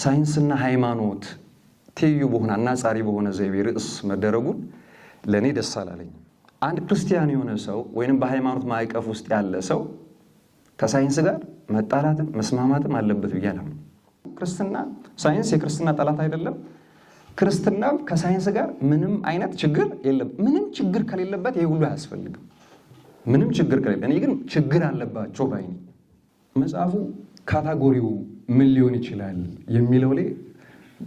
ሳይንስና ሃይማኖት ትይዩ በሆነ አናጻሪ በሆነ ዘይቤ ርዕስ መደረጉን ለኔ ደስ አላለኝ። አንድ ክርስቲያን የሆነ ሰው ወይንም በሃይማኖት ማዕቀፍ ውስጥ ያለ ሰው ከሳይንስ ጋር መጣላትም መስማማትም አለበት ብዬ አላምንም። ክርስትና ሳይንስ የክርስትና ጠላት አይደለም። ክርስትና ከሳይንስ ጋር ምንም አይነት ችግር የለም። ምንም ችግር ከሌለበት ይሄ ሁሉ አያስፈልግም። ምንም ችግር ከሌለ እኔ ግን ችግር አለባቸው ባይ ነኝ። መጽሐፉ ካታጎሪው ምን ሊሆን ይችላል የሚለው ላይ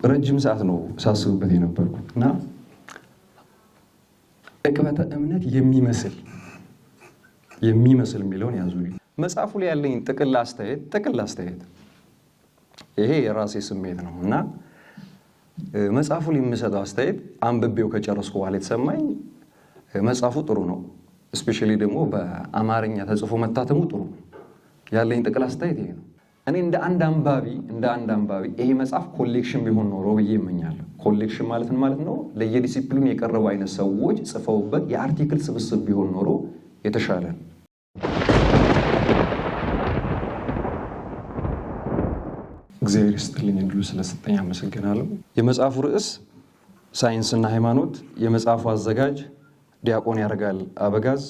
ረጅም ሰዓት ነው ሳስብበት የነበርኩት እና ዕቅበተ እምነት የሚመስል የሚለውን ያዙልኝ። መጽሐፉ ላይ ያለኝ ጥቅል አስተያየት ይሄ የራሴ ስሜት ነው እና መጽሐፉ ላይ የምሰጠው አስተያየት አንብቤው ከጨረስኩ በኋላ የተሰማኝ መጽሐፉ ጥሩ ነው። ስፔሻሊ ደግሞ በአማርኛ ተጽፎ መታተሙ ጥሩ ነው። ያለኝ ጥቅል አስተያየት ይሄ ነው። እኔ እንደ አንድ አንባቢ ይሄ መጽሐፍ ኮሌክሽን ቢሆን ኖሮ ብዬ እመኛለሁ። ኮሌክሽን ማለት ምን ማለት ነው? ለየዲሲፕሊኑ የቀረቡ አይነት ሰዎች ጽፈውበት የአርቲክል ስብስብ ቢሆን ኖሮ የተሻለ ነው። እግዚአብሔር ይስጥልኝ እንዲሉ ስለሰጠኝ አመሰግናለሁ። የመጽሐፉ ርዕስ ሳይንስና ሃይማኖት፣ የመጽሐፉ አዘጋጅ ዲያቆን ያረጋል አበጋዝ፣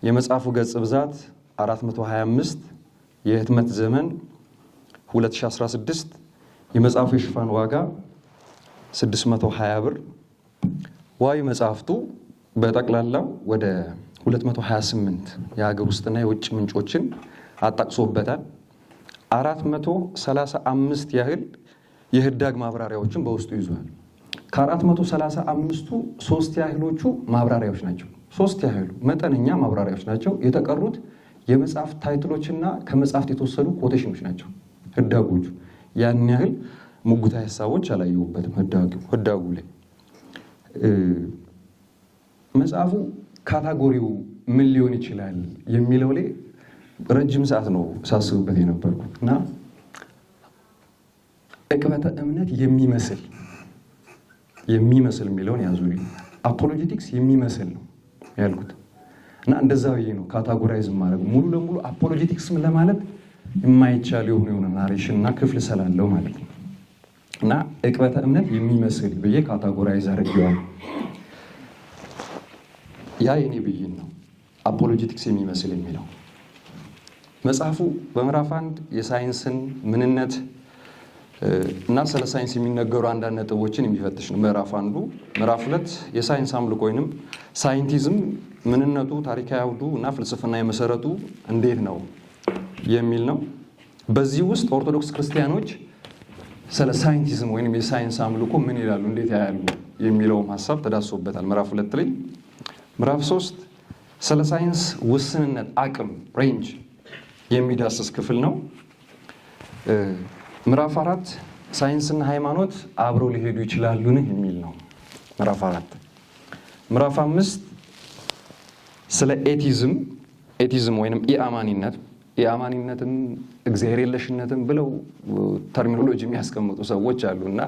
የመጽሐፉ ገጽ ብዛት 425፣ የህትመት ዘመን 2016፣ የመጽሐፉ የሽፋን ዋጋ 620 ብር። ዋይ መጽሐፍቱ በጠቅላላው ወደ 228 የሀገር ውስጥና የውጭ ምንጮችን አጣቅሶበታል። 435 ያህል የህዳግ ማብራሪያዎችን በውስጡ ይዟል። ከ435ቱ 3 ያህሎቹ ማብራሪያዎች ናቸው። 3 ያህሉ መጠነኛ ማብራሪያዎች ናቸው። የተቀሩት የመጽሐፍ ታይትሎችና ከመጽሐፍት የተወሰዱ ኮቴሽኖች ናቸው። ህዳጎቹ ያን ያህል ሙግታዊ ሀሳቦች አላየሁበትም። ህዳጉ ላይ መጽሐፉ ካታጎሪው ምን ሊሆን ይችላል የሚለው ላይ ረጅም ሰዓት ነው ሳስብበት የነበርኩት እና ዕቅበተ እምነት የሚመስል የሚለውን ያዙልኝ። አፖሎጂቲክስ የሚመስል ነው ያልኩት እና እንደዛ ብዬ ነው ካታጎራይዝ ማድረግ። ሙሉ ለሙሉ አፖሎጂቲክስም ለማለት የማይቻል የሆነ ናሬሽን እና ክፍል ስላለው ማለት ነው እና ዕቅበተ እምነት የሚመስል ብዬ ካታጎራይዝ አድርጌዋለሁ። ያ የኔ ብይን ነው አፖሎጂቲክስ የሚመስል የሚለው። መጽሐፉ በምዕራፍ 1 የሳይንስን ምንነት እና ስለ ሳይንስ የሚነገሩ አንዳንድ ነጥቦችን የሚፈትሽ ነው ምዕራፍ 1። ምዕራፍ 2 የሳይንስ አምልኮ ወይንም ሳይንቲዝም ምንነቱ፣ ታሪካዊ አውዱ እና ፍልስፍና የመሰረቱ እንዴት ነው የሚል ነው። በዚህ ውስጥ ኦርቶዶክስ ክርስቲያኖች ስለ ሳይንቲዝም ወይንም የሳይንስ አምልኮ ምን ይላሉ፣ እንዴት ያያሉ የሚለውም ሀሳብ ተዳስሶበታል ምዕራፍ 2 ላይ። ምዕራፍ 3 ስለ ሳይንስ ውስንነት፣ አቅም፣ ሬንጅ የሚዳስስ ክፍል ነው። ምዕራፍ 4 ሳይንስና ሃይማኖት አብረው ሊሄዱ ይችላሉን የሚል ነው ምዕራፍ 4። ምዕራፍ 5 ስለ ኤቲዝም ወይንም ኢአማኒነትን እግዚአብሔር የለሽነትን ብለው ተርሚኖሎጂ የሚያስቀምጡ ሰዎች አሉና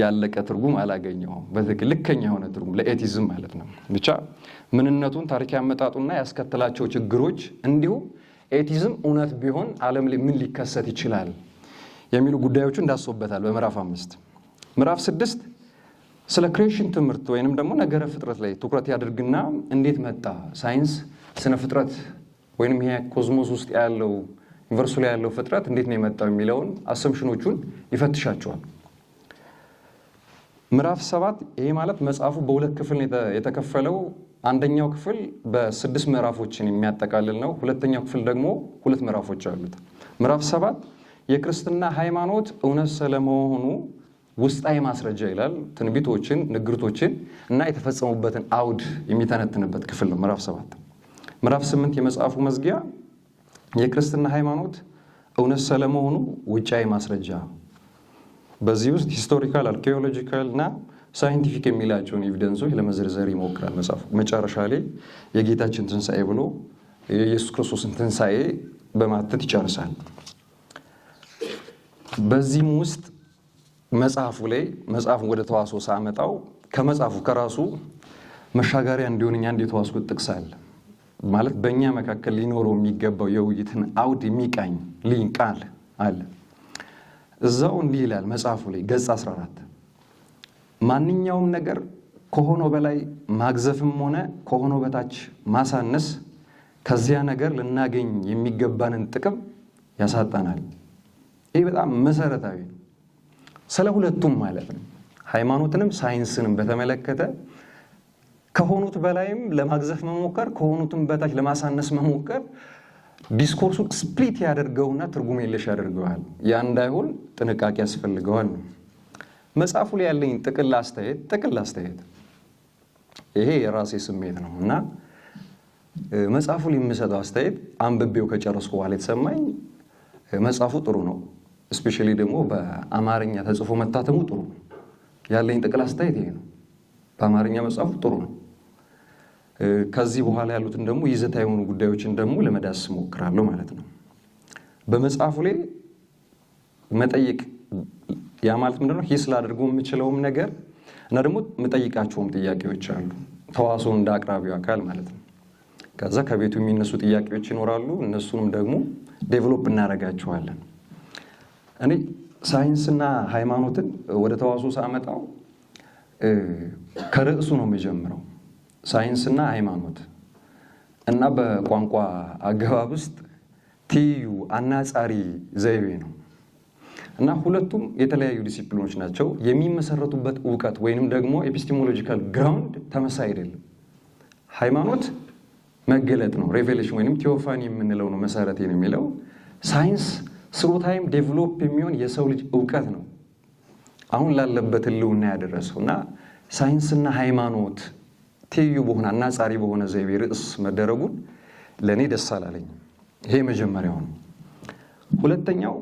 ያለቀ ትርጉም አላገኘውም። በትክክል ልከኛ የሆነ ትርጉም ለኤቲዝም ማለት ነው። ብቻ ምንነቱን፣ ታሪካዊ አመጣጡና ያስከተላቸው ችግሮች እንዲሁም ኤቲዝም እውነት ቢሆን ዓለም ላይ ምን ሊከሰት ይችላል የሚሉ ጉዳዮቹ እንዳስሶበታል በምዕራፍ 5። ምዕራፍ 6 ስለ ክሬሽን ትምህርት ወይንም ደግሞ ነገረ ፍጥረት ላይ ትኩረት ያደርግና እንዴት መጣ ሳይንስ ስነ ፍጥረት ወይንም ይሄ ኮዝሞስ ውስጥ ያለው ዩኒቨርሱ ላይ ያለው ፍጥረት እንዴት ነው የመጣው የሚለውን አሰምሽኖቹን ይፈትሻቸዋል። ምዕራፍ 7 ይሄ ማለት መጽሐፉ በሁለት ክፍል የተከፈለው። አንደኛው ክፍል በ6 ምዕራፎችን የሚያጠቃልል ነው። ሁለተኛው ክፍል ደግሞ 2 ምዕራፎች አሉት። ምዕራፍ 7 የክርስትና ሃይማኖት እውነት ስለመሆኑ ውስጣዊ ማስረጃ ይላል። ትንቢቶችን፣ ንግርቶችን እና የተፈጸሙበትን አውድ የሚተነትንበት ክፍል ነው ምዕራፍ 7። ምዕራፍ 8 የመጽሐፉ መዝጊያ የክርስትና ሃይማኖት እውነት ስለመሆኑ ውጫዊ ማስረጃ። በዚህ ውስጥ ሂስቶሪካል፣ አርኪኦሎጂካል እና ሳይንቲፊክ የሚላቸውን ኤቪደንሶች ለመዘርዘር ይሞክራል መጽሐፉ። መጨረሻ ላይ የጌታችን ትንሣኤ ብሎ የኢየሱስ ክርስቶስን ትንሣኤ በማተት ይጨርሳል። በዚህም ውስጥ መጽሐፉን ወደ ተዋስኦ ሳመጣው ከመጽሐፉ ከራሱ መሻገሪያ እንዲሆንኛ እንደ የተዋስኩት ጥቅስ አለ ማለት በእኛ መካከል ሊኖረው የሚገባው የውይይትን አውድ የሚቃኝ ቃል አለ። እዛው እንዲህ ይላል መጽሐፉ ላይ ገጽ 14 ማንኛውም ነገር ከሆነው በላይ ማግዘፍም ሆነ ከሆነው በታች ማሳነስ ከዚያ ነገር ልናገኝ የሚገባንን ጥቅም ያሳጣናል። ይሄ በጣም መሰረታዊ ነው። ስለ ሁለቱም ማለት ነው። ሃይማኖትንም ሳይንስንም በተመለከተ ከሆኑት በላይም ለማግዘፍ መሞከር ከሆኑትም በታች ለማሳነስ መሞከር ዲስኮርሱን ስፕሊት ያደርገውና ትርጉም የለሽ ያደርገዋል። ያ እንዳይሆን ጥንቃቄ ያስፈልገዋል ነው። መጽሐፉ ላይ ያለኝ ጥቅል አስተያየት ይሄ የራሴ ስሜት ነው እና መጽሐፉ ላይ የምሰጠው አስተያየት አንብቤው ከጨረስኩ በኋላ የተሰማኝ መጽሐፉ ጥሩ ነው። ስፔሻሊ ደግሞ በአማርኛ ተጽፎ መታተሙ ጥሩ ነው። ያለኝ ጥቅል አስተያየት ይሄ ነው። በአማርኛ መጽሐፉ ጥሩ ነው። ከዚህ በኋላ ያሉትን ደግሞ ይዘታ የሆኑ ጉዳዮችን ደግሞ ለመዳሰስ እሞክራለሁ ማለት ነው። በመጽሐፉ ላይ መጠየቅ ያ ማለት ምንድነው? ሂስ ላደርገው የምችለውም ነገር እና ደግሞ የምጠይቃቸውም ጥያቄዎች አሉ። ተዋሶን እንደ አቅራቢው አካል ማለት ነው። ከዛ ከቤቱ የሚነሱ ጥያቄዎች ይኖራሉ። እነሱንም ደግሞ ዴቨሎፕ እናደርጋቸዋለን። እኔ ሳይንስና ሃይማኖትን ወደ ተዋሶ ሳመጣው ከርዕሱ ነው የሚጀምረው። ሳይንስና ሃይማኖት እና በቋንቋ አገባብ ውስጥ ትይዩ አናጻሪ ዘይቤ ነው እና ሁለቱም የተለያዩ ዲሲፕሊኖች ናቸው። የሚመሰረቱበት እውቀት ወይንም ደግሞ ኤፒስቴሞሎጂካል ግራውንድ ተመሳሳይ አይደለም። ሃይማኖት መገለጥ ነው፣ ሬቬሌሽን ወይንም ቴዎፋኒ የምንለው ነው መሰረቴ ነው የሚለው። ሳይንስ ስሩ ታይም ዴቨሎፕ የሚሆን የሰው ልጅ እውቀት ነው አሁን ላለበት ህልውና ያደረሰው እና ሳይንስና ሃይማኖት ትይዩ በሆነ አናጻሪ በሆነ ዘይቤ ርዕስ መደረጉን ለእኔ ደስ አላለኝም። ይሄ መጀመሪያው ነው። ሁለተኛው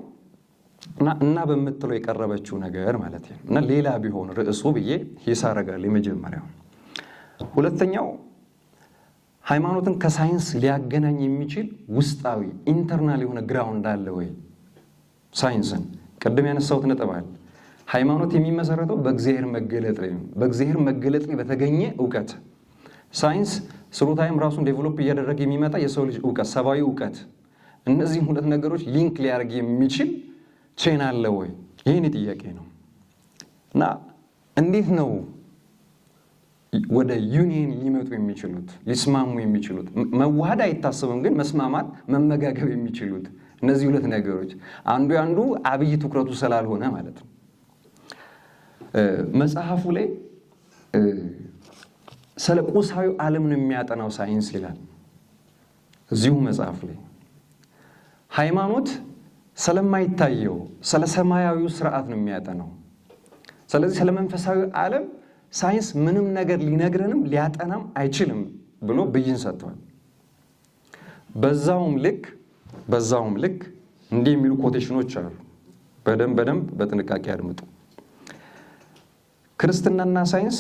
እና በምትለው የቀረበችው ነገር ማለት ነው እና ሌላ ቢሆን ርዕሱ ብዬ ሂስ አደርጋለሁ። የመጀመሪያው ሁለተኛው ሃይማኖትን ከሳይንስ ሊያገናኝ የሚችል ውስጣዊ ኢንተርናል የሆነ ግራውንድ አለ ወይ? ሳይንስን ቅድም ያነሳሁት ነጥብ አለ። ሃይማኖት የሚመሰረተው በእግዚአብሔር መገለጥ ላይ ነው። በእግዚአብሔር መገለጥ ላይ በተገኘ እውቀት። ሳይንስ ስሩ ታይም ራሱን ዴቨሎፕ እያደረገ የሚመጣ የሰው ልጅ እውቀት፣ ሰብአዊ እውቀት። እነዚህም ሁለት ነገሮች ሊንክ ሊያደርግ የሚችል ቼን አለ ወይ? ይህን ጥያቄ ነው እና እንዴት ነው ወደ ዩኒየን ሊመጡ የሚችሉት ሊስማሙ የሚችሉት? መዋሃድ አይታሰብም፣ ግን መስማማት መመጋገብ የሚችሉት እነዚህ ሁለት ነገሮች አንዱ አብይ ትኩረቱ ስላልሆነ ማለት ነው። መጽሐፉ ላይ ስለ ቁሳዊ ዓለም ነው የሚያጠናው ሳይንስ ይላል። እዚሁ መጽሐፍ ላይ ሃይማኖት ስለማይታየው ስለ ሰማያዊው ስርዓት ነው የሚያጠናው። ስለዚህ ስለ መንፈሳዊ ዓለም ሳይንስ ምንም ነገር ሊነግረንም ሊያጠናም አይችልም ብሎ ብይን ሰጥቷል። በዛውም ልክ እንዲህ የሚሉ ኮቴሽኖች አሉ። በደንብ በጥንቃቄ አድምጡ። ክርስትናና ሳይንስ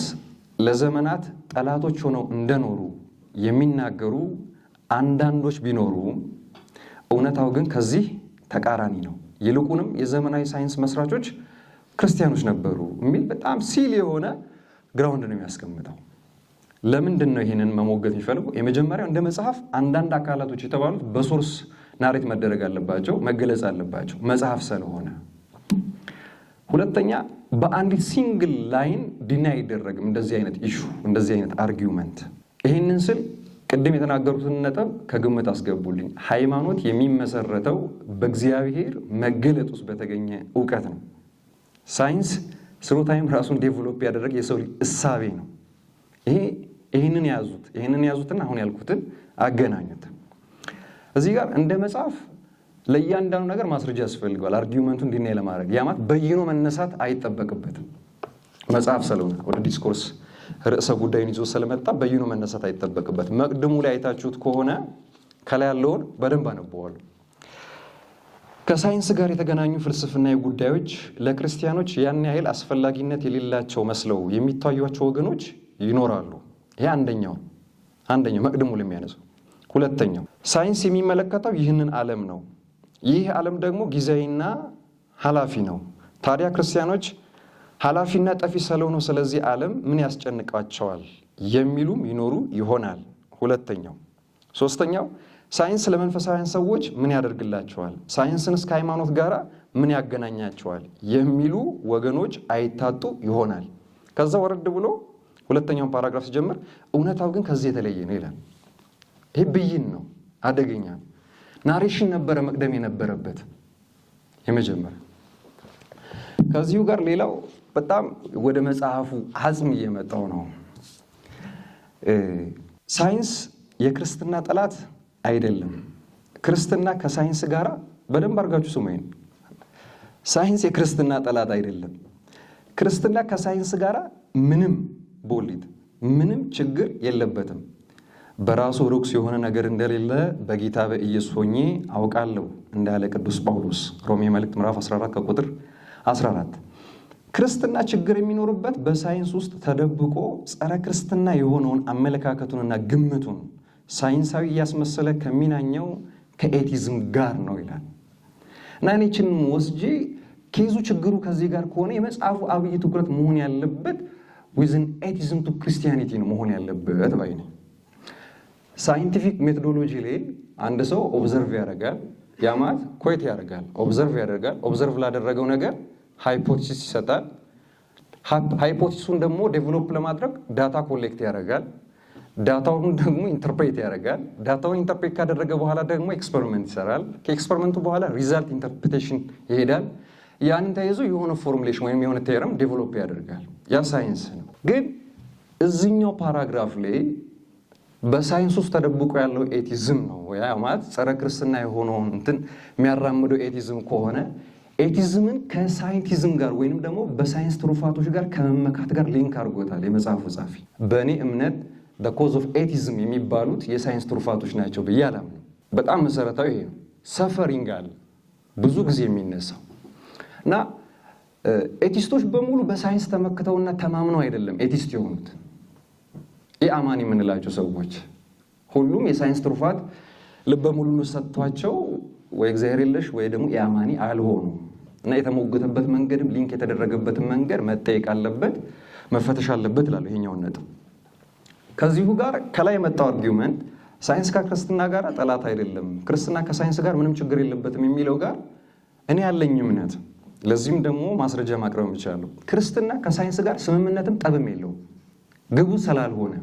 ለዘመናት ጠላቶች ሆነው እንደኖሩ የሚናገሩ አንዳንዶች ቢኖሩ እውነታው ግን ከዚህ ተቃራኒ ነው። ይልቁንም የዘመናዊ ሳይንስ መስራቾች ክርስቲያኖች ነበሩ የሚል በጣም ሲል የሆነ ግራውንድ ነው የሚያስቀምጠው። ለምንድን ነው ይህንን መሞገት የሚፈልገው? የመጀመሪያው እንደ መጽሐፍ አንዳንድ አካላቶች የተባሉት በሶርስ ናሬት መደረግ አለባቸው፣ መገለጽ አለባቸው መጽሐፍ ስለሆነ። ሁለተኛ በአንዲት ሲንግል ላይን ዲና አይደረግም እንደዚህ አይነት ኢሹ፣ እንደዚህ አይነት አርጊውመንት። ይህንን ስል ቅድም የተናገሩትን ነጥብ ከግምት አስገቡልኝ። ሃይማኖት የሚመሰረተው በእግዚአብሔር መገለጥ ውስጥ በተገኘ እውቀት ነው። ሳይንስ ስሩ ታይም ራሱን ዴቨሎፕ ያደረገ የሰው ልጅ እሳቤ ነው። ይህንን ያዙትና አሁን ያልኩትን አገናኙት። እዚህ ጋር እንደ መጽሐፍ ለእያንዳንዱ ነገር ማስረጃ ያስፈልገዋል። አርጊውመንቱን እንዲናይ ለማድረግ ያማት በይኖ መነሳት አይጠበቅበትም። መጽሐፍ ስለሆነ ወደ ዲስኮርስ ርዕሰ ጉዳይን ይዞ ስለመጣ በይኖ መነሳት አይጠበቅበትም። መቅድሙ ላይ አይታችሁት ከሆነ ከላይ ያለውን በደንብ አነበዋለሁ። ከሳይንስ ጋር የተገናኙ ፍልስፍናዊ ጉዳዮች ለክርስቲያኖች ያን ያህል አስፈላጊነት የሌላቸው መስለው የሚታዩቸው ወገኖች ይኖራሉ። ይሄ አንደኛው መቅድሙ ላይ የሚያነሳው። ሁለተኛው ሳይንስ የሚመለከተው ይህንን ዓለም ነው። ይህ ዓለም ደግሞ ጊዜያዊና ኃላፊ ነው። ታዲያ ክርስቲያኖች ኃላፊና ጠፊ ስለሆኑ ስለዚህ ዓለም ምን ያስጨንቃቸዋል የሚሉም ይኖሩ ይሆናል። ሁለተኛው። ሶስተኛው ሳይንስ ለመንፈሳውያን ሰዎች ምን ያደርግላቸዋል? ሳይንስንስ ከሃይማኖት ጋር ምን ያገናኛቸዋል የሚሉ ወገኖች አይታጡ ይሆናል። ከዛ ወረድ ብሎ ሁለተኛውን ፓራግራፍ ሲጀምር እውነታው ግን ከዚህ የተለየ ነው ይላል። ይህ ብይን ነው፣ አደገኛ ናሬሽን ነበረ መቅደም የነበረበት የመጀመሪያ። ከዚሁ ጋር ሌላው በጣም ወደ መጽሐፉ አጽም እየመጣው ነው። ሳይንስ የክርስትና ጠላት አይደለም። ክርስትና ከሳይንስ ጋር በደንብ አድርጋችሁ ስሙኝ። ሳይንስ የክርስትና ጠላት አይደለም። ክርስትና ከሳይንስ ጋር ምንም ቦሊት ምንም ችግር የለበትም። በራሱ ርኩስ የሆነ ነገር እንደሌለ በጌታ በኢየሱስ ሆኜ አውቃለሁ እንዳለ ቅዱስ ጳውሎስ ሮሜ መልእክት ምዕራፍ 14 ከቁጥር 14። ክርስትና ችግር የሚኖርበት በሳይንስ ውስጥ ተደብቆ ጸረ ክርስትና የሆነውን አመለካከቱንና ግምቱን ሳይንሳዊ እያስመሰለ ከሚናኘው ከኤቲዝም ጋር ነው ይላል። እና እኔችን ወስጄ ኬዙ ችግሩ ከዚህ ጋር ከሆነ የመጽሐፉ አብይ ትኩረት መሆን ያለበት ዊዝን ኤቲዝም ቱ ክርስቲያኒቲ ነው መሆን ያለበት ባይ ነኝ። ሳይንቲፊክ ሜቶዶሎጂ ላይ አንድ ሰው ኦብዘርቭ ያደርጋል፣ ያማት ኮይት ያደርጋል፣ ኦብዘርቭ ያደርጋል። ኦብዘርቭ ላደረገው ነገር ሃይፖቴሲስ ይሰጣል። ሃይፖቴሲሱን ደግሞ ዴቨሎፕ ለማድረግ ዳታ ኮሌክት ያደርጋል። ዳታውን ደግሞ ኢንተርፕሬት ያደርጋል። ዳታውን ኢንተርፕሬት ካደረገ በኋላ ደግሞ ኤክስፐሪመንት ይሰራል። ከኤክስፐሪመንቱ በኋላ ሪዛልት ኢንተርፕሬቴሽን ይሄዳል። ያንን ተይዞ የሆነ ፎርሙሌሽን ወይም የሆነ ቴረም ዴቨሎፕ ያደርጋል። ያ ሳይንስ ነው። ግን እዚህኛው ፓራግራፍ ላይ በሳይንስ ውስጥ ተደብቆ ያለው ኤቲዝም ነው። ያ ማለት ጸረ ክርስትና የሆነውን እንትን የሚያራምደው ኤቲዝም ከሆነ ኤቲዝምን ከሳይንቲዝም ጋር ወይንም ደግሞ በሳይንስ ትሩፋቶች ጋር ከመመካት ጋር ሊንክ አድርጎታል የመጽሐፉ ጻፊ። በእኔ እምነት ኮዝ ኦፍ ኤቲዝም የሚባሉት የሳይንስ ትሩፋቶች ናቸው ብዬ አላምንም። በጣም መሰረታዊ ይሄ ነው። ሰፈሪንግ አለ ብዙ ጊዜ የሚነሳው እና ኤቲስቶች በሙሉ በሳይንስ ተመክተውና ተማምነው አይደለም ኤቲስት የሆኑት። የአማኒ የምንላቸው ሰዎች ሁሉም የሳይንስ ትሩፋት ልበ ሙሉ ሰጥቷቸው ወይ እግዚአብሔር የለሽ ወይ ደግሞ የአማኒ አልሆኑም። እና የተሞገተበት መንገድም ሊንክ የተደረገበትን መንገድ መጠየቅ አለበት፣ መፈተሽ አለበት እላለሁ ይሄኛውን ነጥብ። ከዚሁ ጋር ከላይ የመጣው አርጊውመንት ሳይንስ ከክርስትና ጋር ጠላት አይደለም፣ ክርስትና ከሳይንስ ጋር ምንም ችግር የለበትም የሚለው ጋር እኔ ያለኝ እምነት፣ ለዚህም ደግሞ ማስረጃ ማቅረብ እችላለሁ። ክርስትና ከሳይንስ ጋር ስምምነትም ጠብም የለውም። ግቡ ስላልሆነ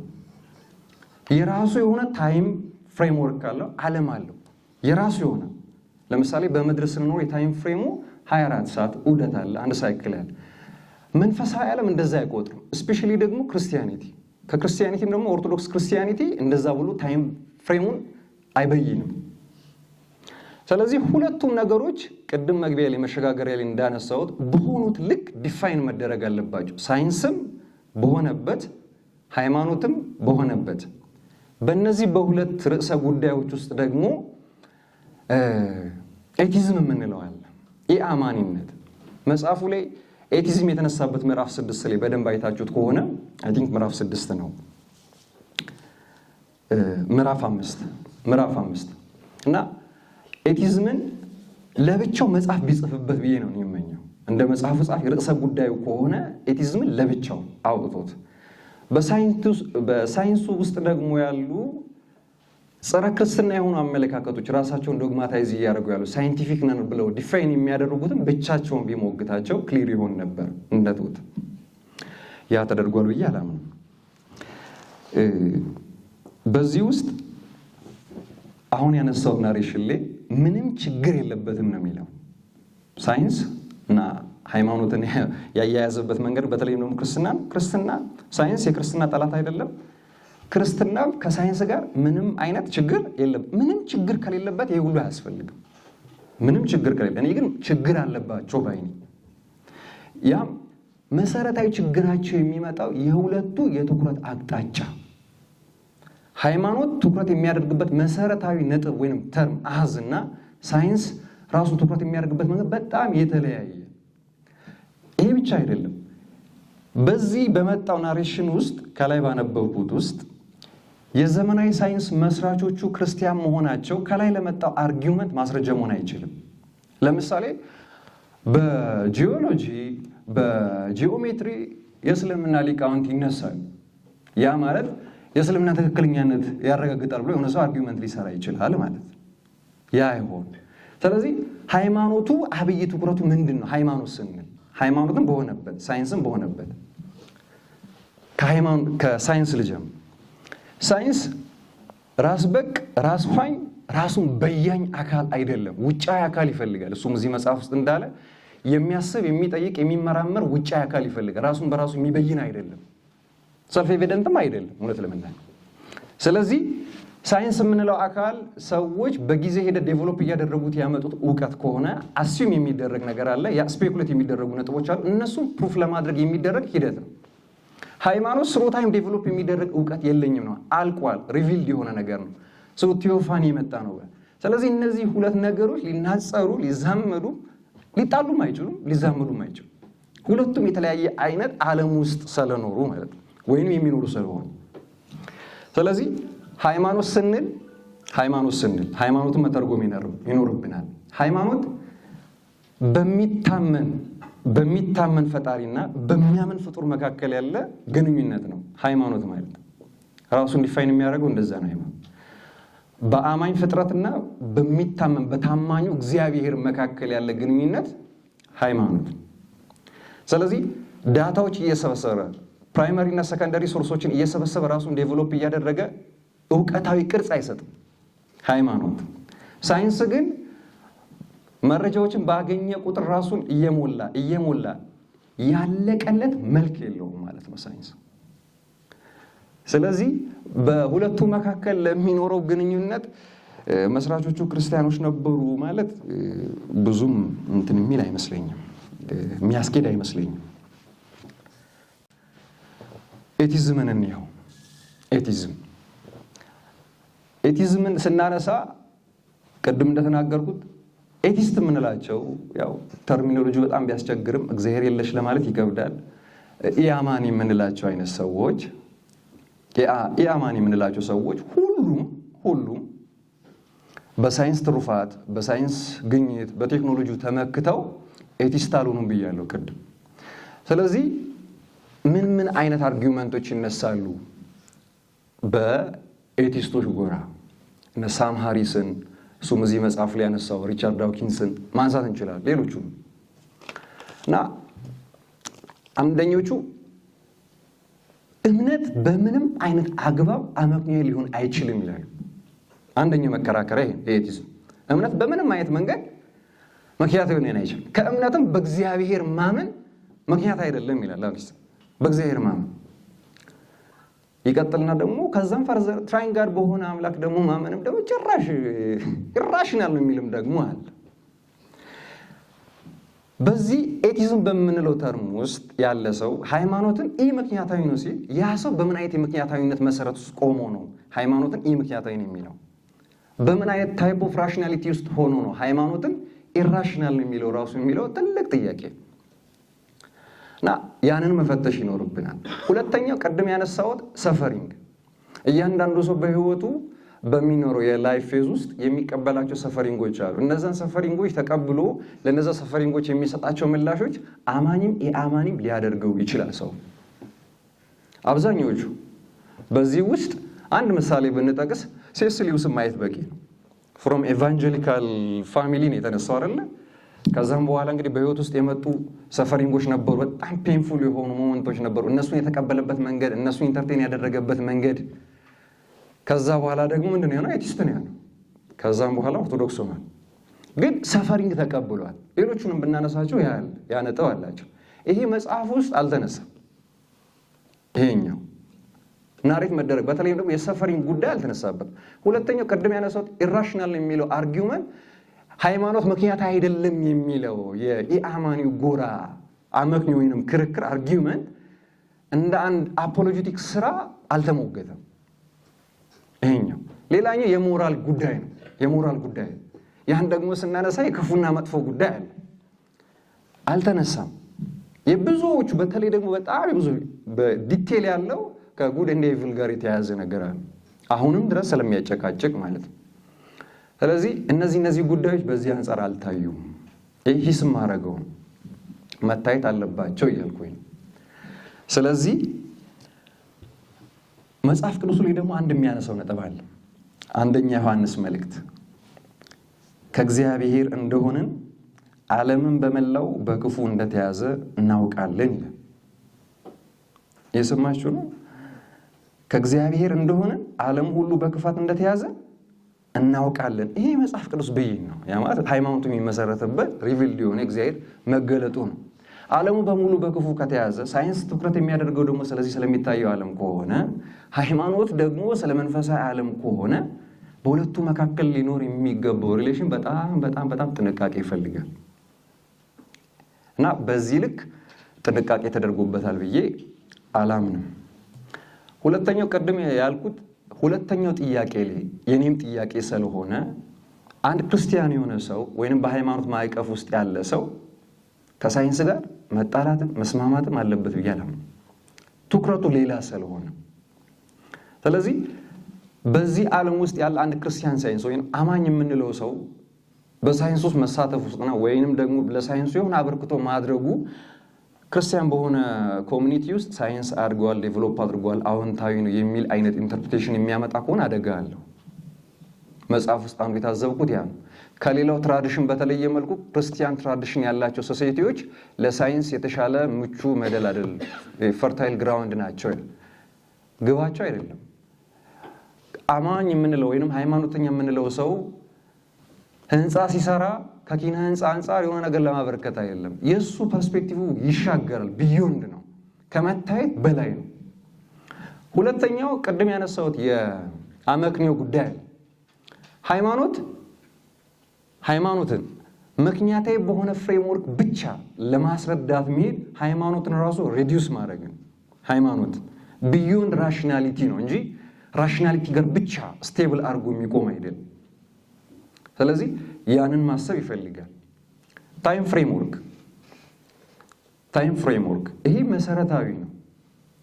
የራሱ የሆነ ታይም ፍሬምወርክ አለው፣ ዓለም አለው የራሱ የሆነ። ለምሳሌ በምድር ስንኖር የታይም ፍሬሙ 24 ሰዓት ዑደት አለ፣ አንድ ሳይክል ያለ። መንፈሳዊ ዓለም እንደዛ አይቆጥርም። ስፔሻሊ ደግሞ ክርስቲያኒቲ፣ ከክርስቲያኒቲም ደግሞ ኦርቶዶክስ ክርስቲያኒቲ እንደዛ ብሎ ታይም ፍሬሙን አይበይንም። ስለዚህ ሁለቱም ነገሮች ቅድም መግቢያ ላይ መሸጋገሪያ ላይ እንዳነሳሁት በሆኑት ልክ ዲፋይን መደረግ አለባቸው። ሳይንስም በሆነበት ሃይማኖትም በሆነበት። በእነዚህ በሁለት ርዕሰ ጉዳዮች ውስጥ ደግሞ ኤቲዝም የምንለው አለ። የአማኒነት መጽሐፉ ላይ ኤቲዝም የተነሳበት ምዕራፍ 6 ላይ በደንብ አይታችሁት ከሆነ አይ ቲንክ ምዕራፍ 6 ነው ምዕራፍ 5 እና ኤቲዝምን ለብቻው መጽሐፍ ቢጽፍበት ብዬ ነው የምመኘው። እንደ መጽሐፉ ጻፍ ርዕሰ ጉዳዩ ከሆነ ኤቲዝምን ለብቻው አውጥቶት በሳይንሱ ውስጥ ደግሞ ያሉ ጸረ ክርስትና የሆኑ አመለካከቶች ራሳቸውን ዶግማታይዝ እያደረጉ ያሉ ሳይንቲፊክ ነን ብለው ዲፋይን የሚያደርጉትን ብቻቸውን ቢሞግታቸው ክሊር ይሆን ነበር እንደቱት። ያ ተደርጓል ብዬ አላምንም። በዚህ ውስጥ አሁን ያነሳው ናሬሽን ላይ ምንም ችግር የለበትም ነው የሚለው። ሳይንስ እና ሃይማኖትን ያያያዘበት መንገድ በተለይም ደግሞ ክርስትና ሳይንስ የክርስትና ጠላት አይደለም። ክርስትና ከሳይንስ ጋር ምንም አይነት ችግር የለበት። ምንም ችግር ከሌለበት ይሄ ሁሉ አያስፈልግም። ምንም ችግር ከሌለ እኔ ግን ችግር አለባቸው ባይ ነኝ። ያም መሰረታዊ ችግራቸው የሚመጣው የሁለቱ የትኩረት አቅጣጫ ሃይማኖት ትኩረት የሚያደርግበት መሰረታዊ ነጥብ ወይንም ተርም አሃዝና ሳይንስ ራሱ ትኩረት የሚያደርግበት መንገድ በጣም የተለያየ። ይሄ ብቻ አይደለም። በዚህ በመጣው ናሬሽን ውስጥ ከላይ ባነበብኩት ውስጥ የዘመናዊ ሳይንስ መስራቾቹ ክርስቲያን መሆናቸው ከላይ ለመጣው አርጊውመንት ማስረጃ መሆን አይችልም። ለምሳሌ በጂኦሎጂ በጂኦሜትሪ የእስልምና ሊቃውንት ይነሳሉ። ያ ማለት የእስልምና ትክክለኛነት ያረጋግጣል ብሎ የሆነ ሰው አርጊውመንት ሊሰራ ይችላል ማለት ያ ይሆን። ስለዚህ ሃይማኖቱ አብይ ትኩረቱ ምንድነው? ሃይማኖት ስንል ሃይማኖትን በሆነበት ሳይንስን በሆነበት ከሳይንስ ልጀምር። ሳይንስ ራስ በቅ ራስ ፋኝ ራሱን በያኝ አካል አይደለም፣ ውጫዊ አካል ይፈልጋል። እሱም እዚህ መጽሐፍ ውስጥ እንዳለ የሚያስብ የሚጠይቅ የሚመራመር ውጫዊ አካል ይፈልጋል። ራሱን በራሱ የሚበይን አይደለም፣ ሰልፍ ኤቪደንትም አይደለም እውነት ለመናገር። ስለዚህ ሳይንስ የምንለው አካል ሰዎች በጊዜ ሄደ ዴቨሎፕ እያደረጉት ያመጡት እውቀት ከሆነ አስዩም የሚደረግ ነገር አለ፣ ያ ስፔኩሌት የሚደረጉ ነጥቦች አሉ። እነሱም ፕሩፍ ለማድረግ የሚደረግ ሂደት ነው። ሃይማኖት ስሮ ታይም ዴቨሎፕ የሚደረግ እውቀት የለኝም ነው፣ አልቋል፣ ሪቪልድ የሆነ ነገር ነው። ሰው ቲዮፋኒ የመጣ ነው። ስለዚህ እነዚህ ሁለት ነገሮች ሊናጸሩ ሊዛመዱ ሊጣሉም አይችሉም፣ ሊዛመዱም አይችሉም። ሁለቱም የተለያየ አይነት ዓለም ውስጥ ስለኖሩ ማለት ነው፣ ወይንም የሚኖሩ ስለሆኑ። ስለዚህ ሃይማኖት ስንል ሃይማኖትን መተርጎም ይኖርብናል። ሃይማኖት በሚታመን ፈጣሪና በሚያምን ፍጡር መካከል ያለ ግንኙነት ነው። ሃይማኖት ማለት ራሱን ዲፋይን የሚያደርገው እንደዛ ነው። ሃይማኖት በአማኝ ፍጥረትና በሚታመን በታማኙ እግዚአብሔር መካከል ያለ ግንኙነት ሃይማኖት። ስለዚህ ዳታዎች እየሰበሰበ ፕራይመሪ እና ሰከንደሪ ሶርሶችን እየሰበሰበ ራሱን ዴቨሎፕ እያደረገ እውቀታዊ ቅርጽ አይሰጥም ሃይማኖት። ሳይንስ ግን መረጃዎችን ባገኘ ቁጥር ራሱን እየሞላ ያለቀለት መልክ የለውም ማለት ነው ሳይንስ። ስለዚህ በሁለቱ መካከል ለሚኖረው ግንኙነት መስራቾቹ ክርስቲያኖች ነበሩ ማለት ብዙም እንትን የሚል አይመስለኝም፣ የሚያስኬድ አይመስለኝም። ኤቲዝምን እንየው። ኤቲዝምን ስናነሳ ቅድም እንደተናገርኩት ኤቲስት የምንላቸው ያው ተርሚኖሎጂ በጣም ቢያስቸግርም እግዚአብሔር የለሽ ለማለት ይከብዳል። ኢአማኒ የምንላቸው አይነት ሰዎች ኢአማኒ የምንላቸው ሰዎች ሁሉም በሳይንስ ትሩፋት፣ በሳይንስ ግኝት፣ በቴክኖሎጂ ተመክተው ኤቲስት አልሆኑም ብያለሁ ቅድም። ስለዚህ ምን አይነት አርጊውመንቶች ይነሳሉ በኤቲስቶች ጎራ? እነ ሳም ሃሪስን እሱም እዚህ መጽሐፍ ላይ ያነሳው ሪቻርድ ዳውኪንስን ማንሳት እንችላለን፣ ሌሎቹም እና አንደኞቹ እምነት በምንም አይነት አግባብ አመክንዮ ሊሆን አይችልም ይላሉ። አንደኛው መከራከሪያ ይሄ ኤቲዝም እምነት በምንም አይነት መንገድ ምክንያት ሊሆን አይችልም። ከእምነትም በእግዚአብሔር ማመን ምክንያት አይደለም ይላል። አብስ በእግዚአብሔር ማመን ይቀጥልና ደግሞ ከዛም ፈርዘር ትራይንግ ጋር በሆነ አምላክ ደግሞ ማመንም ደግሞ ጭራሽ ኢራሽናል ነው የሚልም ደግሞ አለ። በዚህ ኤቲዝም በምንለው ተርም ውስጥ ያለ ሰው ሃይማኖትን ምክንያታዊ ነው ሲል ያ ሰው በምን አይነት የምክንያታዊነት መሰረት ውስጥ ቆሞ ነው ሃይማኖትን ምክንያታዊ ነው የሚለው? በምን አይነት ታይፕ ኦፍ ራሽናሊቲ ውስጥ ሆኖ ነው ሃይማኖትን ኢራሽናል ነው የሚለው? ራሱ የሚለው ትልቅ ጥያቄ እና ያንን መፈተሽ ይኖርብናል። ሁለተኛው ቀደም ያነሳሁት ሰፈሪንግ፣ እያንዳንዱ ሰው በህይወቱ በሚኖረው የላይፍ ፌዝ ውስጥ የሚቀበላቸው ሰፈሪንጎች አሉ። እነዛን ሰፈሪንጎች ተቀብሎ ለነዛ ሰፈሪንጎች የሚሰጣቸው ምላሾች አማኝም ኢአማኝም ሊያደርገው ይችላል ሰው። አብዛኞቹ በዚህ ውስጥ አንድ ምሳሌ ብንጠቅስ ሴስ ሊውስን ማየት በቂ ነው። ፍሮም ኤቫንጀሊካል ፋሚሊ ነው የተነሳው አይደለ? ከዛም በኋላ እንግዲህ በህይወት ውስጥ የመጡ ሰፈሪንጎች ነበሩ፣ በጣም ፔንፉል የሆኑ ሞመንቶች ነበሩ። እነሱን የተቀበለበት መንገድ፣ እነሱን ኢንተርቴን ያደረገበት መንገድ። ከዛ በኋላ ደግሞ ምንድን ነው ኤቲስት ነው ያለው። ከዛም በኋላ ኦርቶዶክስ ሆኗል። ግን ሰፈሪንግ ተቀብሏል። ሌሎቹንም ብናነሳቸው ያ ነጥብ አላቸው። ይሄ መጽሐፍ ውስጥ አልተነሳም። ይሄኛው ናሬት መደረግ በተለይም ደግሞ የሰፈሪንግ ጉዳይ አልተነሳበትም። ሁለተኛው ቅድም ያነሳሁት ኢራሽናል የሚለው አርጊውመንት ሃይማኖት ምክንያት አይደለም የሚለው የኢአማኒው ጎራ አመክንዮ ወይንም ክርክር አርጊውመንት እንደ አንድ አፖሎጂቲክ ስራ አልተሞገተም። ይሄኛው ሌላኛው የሞራል ጉዳይ ነው። ያን ደግሞ ስናነሳ የክፉና መጥፎ ጉዳይ አለ፣ አልተነሳም። የብዙዎቹ በተለይ ደግሞ በጣም ብዙ በዲቴል ያለው ከጉድ ኤንድ ኢቪል ጋር የተያያዘ ነገር አለ፣ አሁንም ድረስ ስለሚያጨቃጭቅ ማለት ነው። ስለዚህ እነዚህ ጉዳዮች በዚህ አንጻር አልታዩም። ይህስ ማረገው መታየት አለባቸው እያልኩኝ ነው። ስለዚህ መጽሐፍ ቅዱስ ላይ ደግሞ አንድ የሚያነሳው ነጥብ አለ። አንደኛ ዮሐንስ መልእክት ከእግዚአብሔር እንደሆንን ዓለምን በመላው በክፉ እንደተያዘ እናውቃለን ይላል። የሰማችሁ ነው። ከእግዚአብሔር እንደሆንን ዓለም ሁሉ በክፋት እንደተያዘ እናውቃለን። ይሄ መጽሐፍ ቅዱስ ብይን ነው። ያ ማለት ሃይማኖቱ የሚመሰረትበት ሪቪልድ የሆነ እግዚአብሔር መገለጡ ነው። ዓለሙ በሙሉ በክፉ ከተያዘ ሳይንስ ትኩረት የሚያደርገው ደግሞ ስለዚህ ስለሚታየው ዓለም ከሆነ ሃይማኖት ደግሞ ስለ መንፈሳዊ ዓለም ከሆነ በሁለቱ መካከል ሊኖር የሚገባው ሪሌሽን በጣም በጣም በጣም ጥንቃቄ ይፈልጋል እና በዚህ ልክ ጥንቃቄ ተደርጎበታል ብዬ አላምንም። ሁለተኛው ቀድም ያልኩት ሁለተኛው ጥያቄ ላይ የኔም ጥያቄ ስለሆነ አንድ ክርስቲያን የሆነ ሰው ወይንም በሃይማኖት ማዕቀፍ ውስጥ ያለ ሰው ከሳይንስ ጋር መጣላትም መስማማትም አለበት ብዬ አላምንም። ትኩረቱ ሌላ ስለሆነ ስለዚህ በዚህ ዓለም ውስጥ ያለ አንድ ክርስቲያን ሳይንስ ወይም አማኝ የምንለው ሰው በሳይንስ ውስጥ መሳተፍ ውስጥ ነው ወይንም ደግሞ ለሳይንሱ የሆነ አበርክቶ ማድረጉ ክርስቲያን በሆነ ኮሚኒቲ ውስጥ ሳይንስ አድርጓል ዴቨሎፕ አድርጓል አዎንታዊ ነው የሚል አይነት ኢንተርፕሬቴሽን የሚያመጣ ከሆነ አደጋ አለው። መጽሐፍ ውስጥ አንዱ የታዘብኩት ያ ነው። ከሌላው ትራዲሽን በተለየ መልኩ ክርስቲያን ትራዲሽን ያላቸው ሶሳይቲዎች ለሳይንስ የተሻለ ምቹ መደል አይደለም፣ ፈርታይል ግራውንድ ናቸው። ግባቸው አይደለም። አማኝ የምንለው ወይንም ሃይማኖተኛ የምንለው ሰው ህንፃ ሲሰራ ከኪነ ህንፃ አንፃር የሆነ ነገር ለማበረከት አይደለም። የሱ ፐርስፔክቲቭ ይሻገራል፣ ቢዮንድ ነው፣ ከመታየት በላይ ነው። ሁለተኛው ቅድም ያነሳሁት የአመክንዮ ጉዳይ ሃይማኖትን ምክንያታዊ በሆነ ፍሬምወርክ ብቻ ለማስረዳት መሄድ ሃይማኖትን ራሱ ሬዲዩስ ማድረግ ነው። ሃይማኖት ቢዮንድ ራሽናሊቲ ነው እንጂ ራሽናሊቲ ጋር ብቻ ስቴብል አድርጎ የሚቆም አይደለም። ስለዚህ ያንን ማሰብ ይፈልጋል። ታይም ፍሬምወርክ ይሄ መሰረታዊ ነው።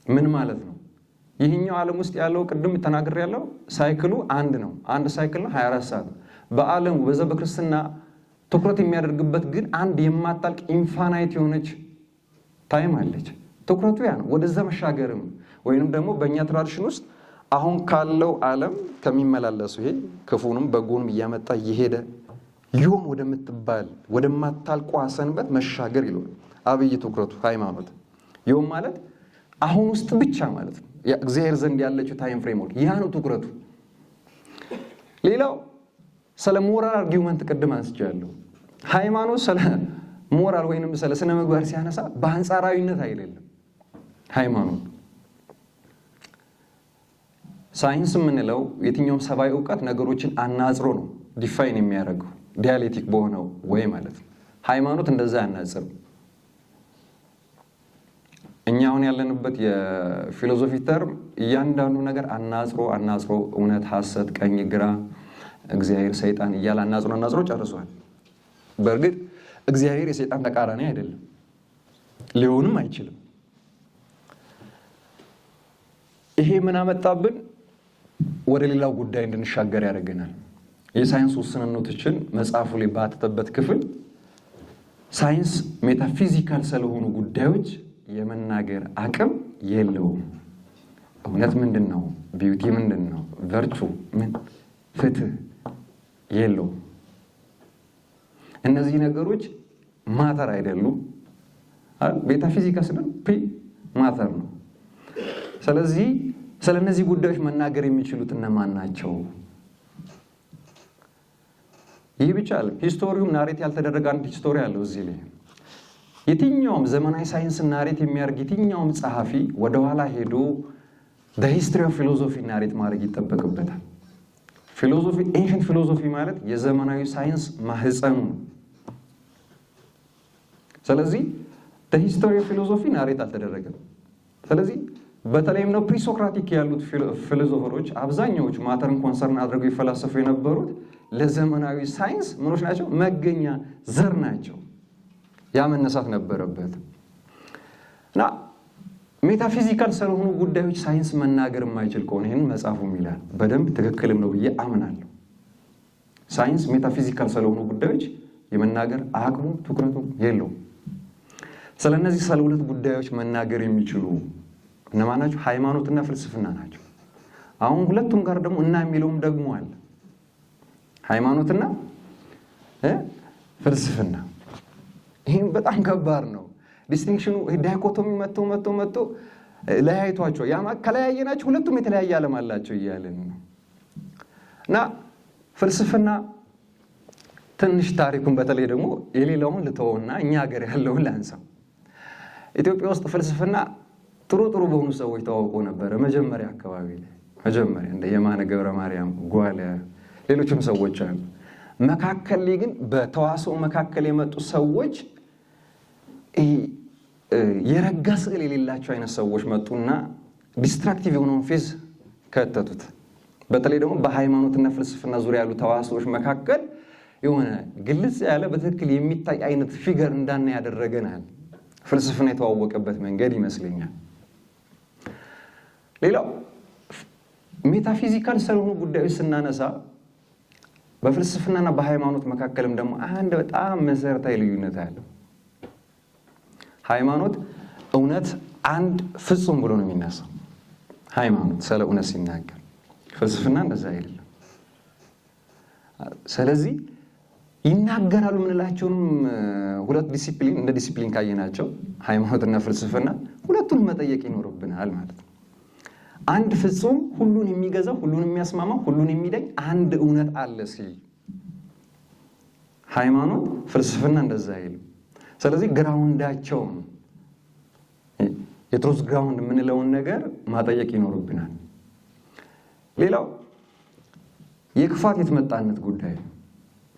ምን ማለት ነው? ይህኛው ዓለም ውስጥ ያለው ቅድም ተናግሬ ያለው ሳይክሉ አንድ ነው። አንድ ሳይክል ነው 24 ሰዓት። በዓለሙ በዛ በክርስትና ትኩረት የሚያደርግበት ግን አንድ የማታልቅ ኢንፋናይት የሆነች ታይም አለች። ትኩረቱ ያ ነው። ወደዛ መሻገርም ወይንም ደግሞ በእኛ ትራዲሽን ውስጥ አሁን ካለው ዓለም ከሚመላለሱ ይሄ ክፉንም በጎንም እያመጣ እየሄደ ዮም ወደምትባል ወደማታልቋ ሰንበት መሻገር ይሏል። አብይ ትኩረቱ ሃይማኖት ዮም ማለት አሁን ውስጥ ብቻ ማለት ነው። እግዚአብሔር ዘንድ ያለችው ታይም ፍሬምወርክ ያ ነው ትኩረቱ። ሌላው ስለ ሞራል አርጊውመንት ቅድም አንስቻለሁ። ሃይማኖት ስለ ሞራል ወይንም ስለ ስነ ምግባር ሲያነሳ በአንጻራዊነት አይደለም። ሃይማኖት ሳይንስ የምንለው የትኛውም ሰብአዊ እውቀት ነገሮችን አናጽሮ ነው ዲፋይን የሚያደርገው ዲያሌክቲክ በሆነው ወይ ማለት ነው። ሃይማኖት እንደዛ አናጽርም። እኛ አሁን ያለንበት የፊሎሶፊ ተርም እያንዳንዱ ነገር አናጽሮ እውነት፣ ሐሰት፣ ቀኝ፣ ግራ፣ እግዚአብሔር፣ ሰይጣን እያለ አናጽሮ ጨርሷል። በእርግጥ እግዚአብሔር የሰይጣን ተቃራኒ አይደለም፣ ሊሆንም አይችልም። ይሄ ምን አመጣብን? ወደ ሌላው ጉዳይ እንድንሻገር ያደርገናል። የሳይንስ ውስንነቶችን መጽሐፉ ላይ ባተተበት ክፍል ሳይንስ ሜታፊዚካል ስለሆኑ ጉዳዮች የመናገር አቅም የለውም። እውነት ምንድን ነው? ቢዩቲ ምንድን ነው? ቨርቹ ምን? ፍትህ የለውም። እነዚህ ነገሮች ማተር አይደሉም። ሜታፊዚካል ስለ ማተር ነው። ስለዚህ ስለ እነዚህ ጉዳዮች መናገር የሚችሉት እነማን ናቸው? ይህ ብቻ አለ። ሂስቶሪውም ናሬት ያልተደረገ አንድ ሂስቶሪ አለው እዚህ ላይ። የትኛውም ዘመናዊ ሳይንስ ናሬት የሚያደርግ የትኛውም ጸሐፊ ወደኋላ ሄዶ ሂስትሪ ኦፍ ፊሎሶፊ ናሬት ማድረግ ይጠበቅበታል። ፊሎሶፊ ኤንሽንት ፊሎሶፊ ማለት የዘመናዊ ሳይንስ ማህፀኑ ነው። ስለዚህ ሂስቶሪ ኦፍ ፊሎሶፊ ናሬት አልተደረገም። ስለዚህ በተለይም ነው ፕሪሶክራቲክ ያሉት ፊሎሶፈሮች አብዛኛዎቹ ማተርን ኮንሰርን አድርገው ይፈላሰፉ የነበሩት ለዘመናዊ ሳይንስ ምኖች ናቸው፣ መገኛ ዘር ናቸው። ያ መነሳት ነበረበት እና ሜታፊዚካል ስለሆኑ ጉዳዮች ሳይንስ መናገር የማይችል ከሆነ ይህንን መጽሐፉም ይላል በደንብ ትክክልም ነው ብዬ አምናለሁ። ሳይንስ ሜታፊዚካል ስለሆኑ ጉዳዮች የመናገር አቅሙ ትኩረቱ የለውም። ስለነዚህ ስለ ሁለት ጉዳዮች መናገር የሚችሉ እነማን ናቸው? ሃይማኖትና ፍልስፍና ናቸው። አሁን ሁለቱም ጋር ደግሞ እና የሚለውም ደግሞ አለ። ሃይማኖትና ፍልስፍና። ይህም በጣም ከባድ ነው። ዲስቲንክሽኑ ዳይኮቶሚ መጥቶ ለያይቷቸው ያማ ከለያየናቸው ሁለቱም የተለያየ ዓለም አላቸው እያለን ነው። እና ፍልስፍና ትንሽ ታሪኩን በተለይ ደግሞ የሌላውን ልተውና እኛ ሀገር ያለውን ላንሳው። ኢትዮጵያ ውስጥ ፍልስፍና ጥሩ በሆኑ ሰዎች ተዋውቆ ነበረ መጀመሪያ አካባቢ ላይ መጀመሪያ እንደ የማነ ገብረ ማርያም ጓለ ሌሎችም ሰዎች አሉ። መካከል ላይ ግን በተዋስኦ መካከል የመጡ ሰዎች የረጋ ስዕል የሌላቸው አይነት ሰዎች መጡና ዲስትራክቲቭ የሆነውን ፌዝ ከተቱት። በተለይ ደግሞ በሃይማኖትና ፍልስፍና ዙሪያ ያሉ ተዋስኦች መካከል የሆነ ግልጽ ያለ በትክክል የሚታይ አይነት ፊገር እንዳና ያደረገናል ፍልስፍና የተዋወቀበት መንገድ ይመስለኛል። ሌላው ሜታፊዚካል ስለሆኑ ጉዳዮች ስናነሳ በፍልስፍናና በሃይማኖት መካከልም ደግሞ አንድ በጣም መሰረታዊ ልዩነት አለ። ሃይማኖት እውነት አንድ ፍጹም ብሎ ነው የሚነሳው። ሃይማኖት ስለ እውነት ሲናገር፣ ፍልስፍና እንደዛ አይደለም። ስለዚህ ይናገራሉ ምንላቸውንም ሁለት ዲሲፕሊን እንደ ዲሲፕሊን ካየናቸው ሃይማኖትና ፍልስፍና ሁለቱንም መጠየቅ ይኖርብናል ማለት ነው። አንድ ፍጹም ሁሉን የሚገዛው ሁሉን የሚያስማማው ሁሉን የሚደኝ አንድ እውነት አለ ሲል ሃይማኖት፣ ፍልስፍና እንደዛ አይልም። ስለዚህ ግራውንዳቸውን የትሩዝ ግራውንድ የምንለውን ነገር ማጠየቅ ይኖርብናል። ሌላው የክፋት የተመጣነት ጉዳይ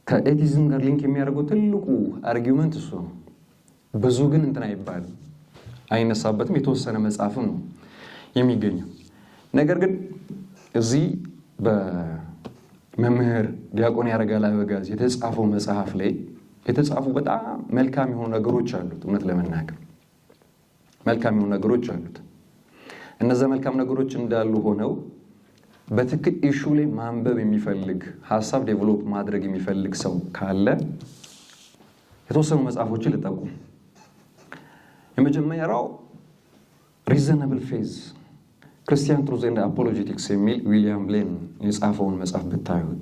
ከኤቲዝም ጋር ሊንክ የሚያደርገው ትልቁ አርጊውመንት እሱ ነው። ብዙ ግን እንትን አይባልም አይነሳበትም። የተወሰነ መጽሐፍም ነው የሚገኘው። ነገር ግን እዚህ በመምህር ዲያቆን ያረጋል አበጋዝ የተጻፈው መጽሐፍ ላይ የተጻፉ በጣም መልካም የሆኑ ነገሮች አሉት። እውነት ለመናገር መልካም የሆኑ ነገሮች አሉት። እነዛ መልካም ነገሮች እንዳሉ ሆነው በትክክል ኢሹ ላይ ማንበብ የሚፈልግ ሀሳብ ዴቨሎፕ ማድረግ የሚፈልግ ሰው ካለ የተወሰኑ መጽሐፎችን ልጠቁም። የመጀመሪያው ሪዘናብል ፌዝ ክርስቲያን ትሩዝ ኤንድ አፖሎጂቲክስ የሚል ዊሊያም ብሌን የጻፈውን መጽሐፍ ብታዩት።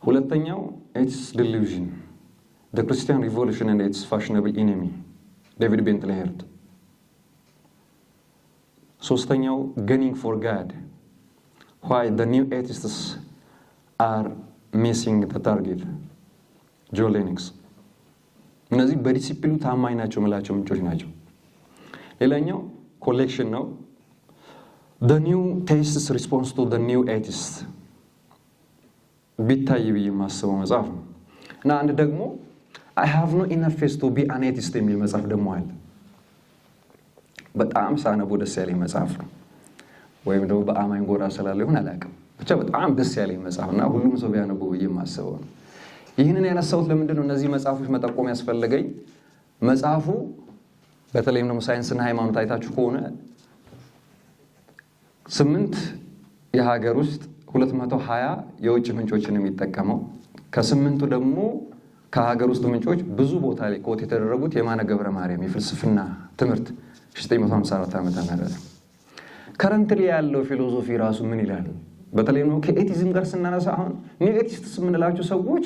ሁለተኛው ኢትስ ዲሉዥን ዘ ክርስቲያን ሪቮሉሽን ኤንድ ኢትስ ፋሽነብል ኢነሚ ዴቪድ ቤንትሊ ሄርት። ሶስተኛው ገኒንግ ፎር ጋድ ዋይ ዘ ኒው ኤቲስትስ አር ሚሲንግ ዘ ታርጌት ጆን ሌኒክስ። እነዚህ በዲሲፕሊኑ ታማኝ ናቸው የምላቸው ምንጮች ናቸው። ሌላኛው ኮሌክሽን ነው the new tastes response to the new atheist ቢታይ ብዬ የማስበው መጽሐፍ ነው። እና አንድ ደግሞ I have no enough faith to be an atheist የሚል መጽሐፍ ደግሞ አለ። በጣም ሳነበው ደስ ያለኝ መጽሐፍ ነው። ወይም ደግሞ በአማኝ ጎራ ስላለ ይሆን አላውቅም፣ ብቻ በጣም ደስ ያለኝ መጽሐፍ እና ሁሉም ሰው ቢያነበው ብዬ የማስበው ነው። ይህንን ያነሳሁት ለምንድን ነው? እነዚህ መጽሐፎች መጠቆም ያስፈለገኝ መጽሐፉ በተለይም ደግሞ ሳይንስና ሃይማኖት አይታችሁ ከሆነ 8 የሀገር ውስጥ 220 የውጭ ምንጮችን የሚጠቀመው ከ8ቱ ደግሞ ከሀገር ውስጥ ምንጮች ብዙ ቦታ ላይ ኮት የተደረጉት የማነ ገብረ ማርያም የፍልስፍና ትምህርት 1954 ዓመተ ምህረት ከረንትሊ ያለው ፊሎሶፊ ራሱ ምን ይላል? በተለይም ነው ከኤቲዝም ጋር ስናነሳ አሁን ኒው ኤቲስትስ የምንላቸው ሰዎች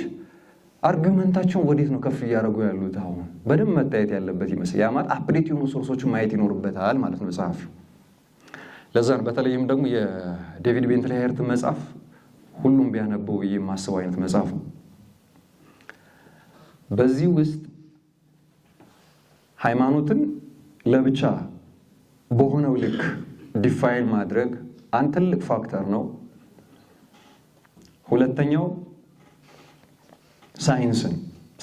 አርጊመንታቸውን ወዴት ነው ከፍ እያደረጉ ያሉት? አሁን በደንብ መታየት ያለበት ይመስል ያማት አፕዴት የሆኑ ሶርሶችን ማየት ይኖርበታል ማለት ነው ጸሐፊው። ለዛ ነው በተለይም ደግሞ የዴቪድ ቤንትሊ ሄርት መጽሐፍ ሁሉም ቢያነበው የማስበው አይነት መጽሐፍ ነው። በዚህ ውስጥ ሃይማኖትን ለብቻ በሆነው ልክ ዲፋይን ማድረግ አንድ ትልቅ ፋክተር ነው። ሁለተኛው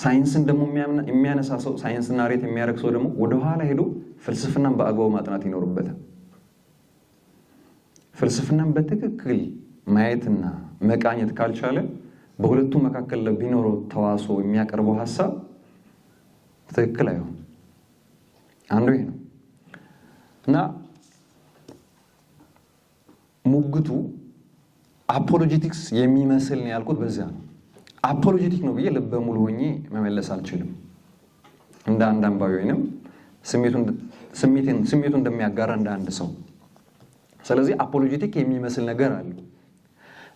ሳይንስን ደግሞ የሚያነሳ ሰው ሳይንስና ሬት የሚያደርግ ሰው ደግሞ ወደኋላ ሄዶ ፍልስፍናን በአግባቡ ማጥናት ይኖርበታል። ፍልስፍናን በትክክል ማየትና መቃኘት ካልቻለ በሁለቱ መካከል ለቢኖረው ተዋስኦ የሚያቀርበው ሐሳብ ትክክል አይሆን። አንዱ ይሄ ነው እና ሙግቱ አፖሎጂቲክስ የሚመስል ነው ያልኩት በዛ ነው። አፖሎጂቲክ ነው ብዬ ልበ ሙሉ ሆኜ መመለስ አልችልም። እንደ አንድ አንባቢ ወይንም ስሜቱን እንደሚያጋራ እንደ አንድ ሰው። ስለዚህ አፖሎጂቲክ የሚመስል ነገር አለ።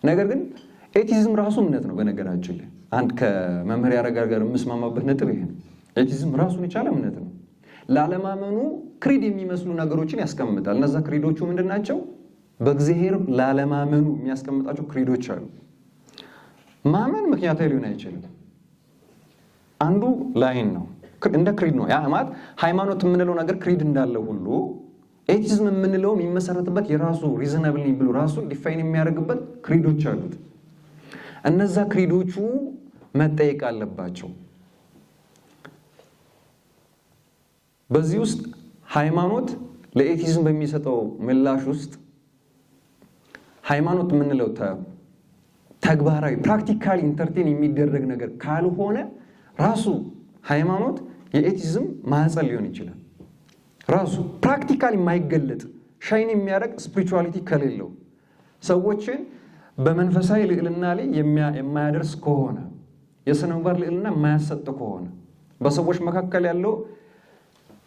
ነገር ግን ኤቲዝም ራሱ እምነት ነው። በነገራችን ላይ አንድ ከመምህር ያረጋር ጋር የምስማማበት ነጥብ ይሄ ነው። ኤቲዝም ራሱን የቻለ እምነት ነው። ላለማመኑ ክሪድ የሚመስሉ ነገሮችን ያስቀምጣል። እነዛ ክሪዶቹ ምንድን ናቸው? በእግዚአብሔር ላለማመኑ የሚያስቀምጣቸው ክሪዶች አሉ። ማመን ምክንያታዊ ሊሆን አይችልም። አንዱ ላይን ነው፣ እንደ ክሪድ ነው። ያ ማለት ሃይማኖት የምንለው ነገር ክሪድ እንዳለው ሁሉ ኤቲዝም የምንለው የሚመሰረትበት የራሱ ሪዝናብል ብሎ ራሱን ዲፋይን የሚያደርግበት ክሪዶች አሉት። እነዛ ክሪዶቹ መጠየቅ አለባቸው። በዚህ ውስጥ ሃይማኖት ለኤቲዝም በሚሰጠው ምላሽ ውስጥ ሃይማኖት የምንለው ተግባራዊ ፕራክቲካሊ ኢንተርቴን የሚደረግ ነገር ካልሆነ ራሱ ሃይማኖት የኤቲዝም ማህፀን ሊሆን ይችላል። ራሱ ፕራክቲካሊ የማይገለጥ ሻይን የሚያደርግ ስፒሪቹዋሊቲ ከሌለው ሰዎችን በመንፈሳዊ ልዕልና ላይ የማያደርስ ከሆነ የሥነ ምግባር ልዕልና የማያሰጥ ከሆነ በሰዎች መካከል ያለው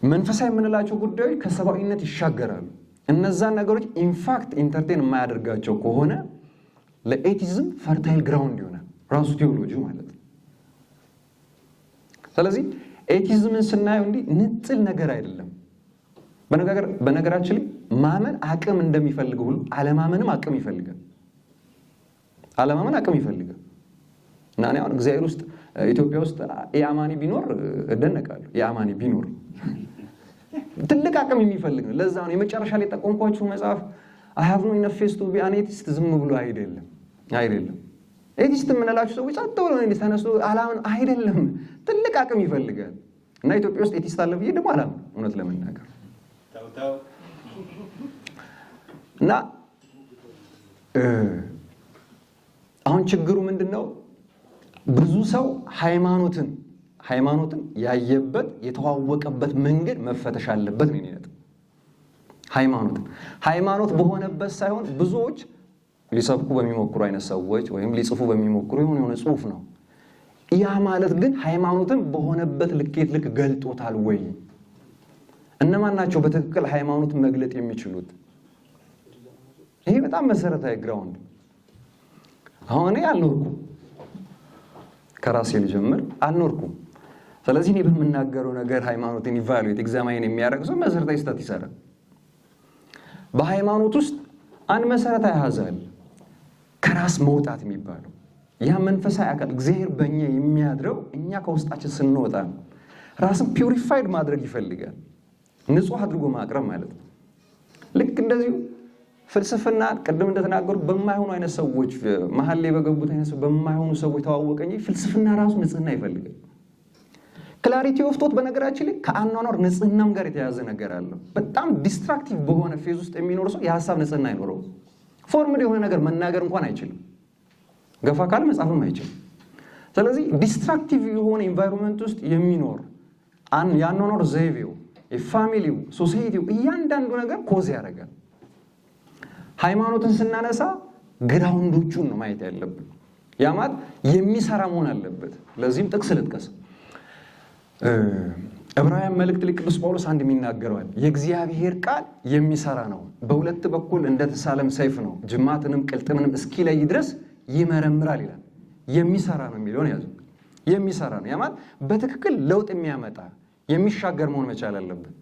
መንፈሳዊ የምንላቸው ጉዳዮች ከሰብአዊነት ይሻገራሉ። እነዛን ነገሮች ኢንፋክት ኢንተርቴን የማያደርጋቸው ከሆነ ለኤቲዝም ፈርታይል ግራውንድ ይሆናል ራሱ ቴዎሎጂ ማለት ነው። ስለዚህ ኤቲዝምን ስናየው እንዲህ ንጥል ነገር አይደለም። በነገራችን ላይ ማመን አቅም እንደሚፈልገው ሁሉ አለማመንም አቅም ይፈልጋል። አለማመን አቅም ይፈልጋል እና እኔ አሁን እግዚአብሔር ውስጥ ኢትዮጵያ ውስጥ የአማኒ ቢኖር እደነቃለሁ። የአማኒ ቢኖር ትልቅ አቅም የሚፈልግ ነው። ለዛ ነው የመጨረሻ ላይ ጠቆምኳችሁ መጽሐፍ I have no enough faith to be an atheist ዝም ብሎ አይደለም። ኤቲስት የምንላችሁ ሰዎች አጥተው ነው ተነስቶ አላምን አይደለም። ትልቅ አቅም ይፈልጋል እና ኢትዮጵያ ውስጥ ኤቲስት አለ ብዬ ደግሞ አላምን እውነት ለመናገር እና አሁን ችግሩ ምንድነው? ብዙ ሰው ሃይማኖትን ያየበት የተዋወቀበት መንገድ መፈተሽ አለበት ነው የሚለው። ሃይማኖት በሆነበት ሳይሆን ብዙዎች ሊሰብኩ በሚሞክሩ አይነት ሰዎች ወይም ሊጽፉ በሚሞክሩ የሆነ ጽሑፍ ነው። ያ ማለት ግን ሃይማኖትን በሆነበት ልኬት ልክ ገልጦታል ወይ? እነማን ናቸው በትክክል ሃይማኖትን መግለጥ የሚችሉት? ይሄ በጣም መሰረታዊ ግራውንድ። አሁን እኔ አልኖርኩም፣ ከራሴ ልጀምር፣ አልኖርኩም። ስለዚህ እኔ በምናገረው ነገር ሃይማኖትን ኢቫሉዌት ኤግዛማይን የሚያደርግ ሰው መሰረታዊ ስህተት ይሰራል። በሃይማኖት ውስጥ አንድ መሰረታዊ አሃዝ አለ፣ ከራስ መውጣት የሚባለው። ያ መንፈሳዊ አካል እግዚአብሔር በእኛ የሚያድረው እኛ ከውስጣችን ስንወጣ ነው። ራስን ፒውሪፋይድ ማድረግ ይፈልጋል፣ ንጹህ አድርጎ ማቅረብ ማለት ነው። ልክ እንደዚሁ ፍልስፍና ቅድም እንደተናገሩ በማይሆኑ አይነት ሰዎች መሀል ላይ በገቡት አይነት ሰው በማይሆኑ ሰዎች ተዋወቀ እንጂ ፍልስፍና ራሱ ንጽህና ይፈልጋል። ክላሪቲ ኦፍ ቶት በነገራችን ላይ ከአኗኗር ንጽህናም ጋር የተያዘ ነገር አለው። በጣም ዲስትራክቲቭ በሆነ ፌዝ ውስጥ የሚኖር ሰው የሀሳብ ንጽህና አይኖረው። ፎርምድ የሆነ ነገር መናገር እንኳን አይችልም፣ ገፋ ካለ መጻፍም አይችልም። ስለዚህ ዲስትራክቲቭ የሆነ ኢንቫይሮንመንት ውስጥ የሚኖር የአኗኗር ዘይቤው፣ የፋሚሊው፣ ሶሳይቲው እያንዳንዱ ነገር ኮዝ ያደርጋል። ሃይማኖትን ስናነሳ ግራውንዶቹን ነው ማየት ያለብን። ያ ማለት የሚሰራ መሆን አለበት። ለዚህም ጥቅስ ልጥቀስ። ዕብራውያን መልእክት ላይ ቅዱስ ጳውሎስ አንድ የሚናገረዋል። የእግዚአብሔር ቃል የሚሰራ ነው፣ በሁለት በኩል እንደተሳለም ሰይፍ ነው፣ ጅማትንም ቅልጥምንም እስኪለይ ድረስ ይመረምራል ይላል። የሚሰራ ነው የሚለውን ያዙ። የሚሰራ ነው ያ ማለት በትክክል ለውጥ የሚያመጣ የሚሻገር መሆን መቻል አለበት።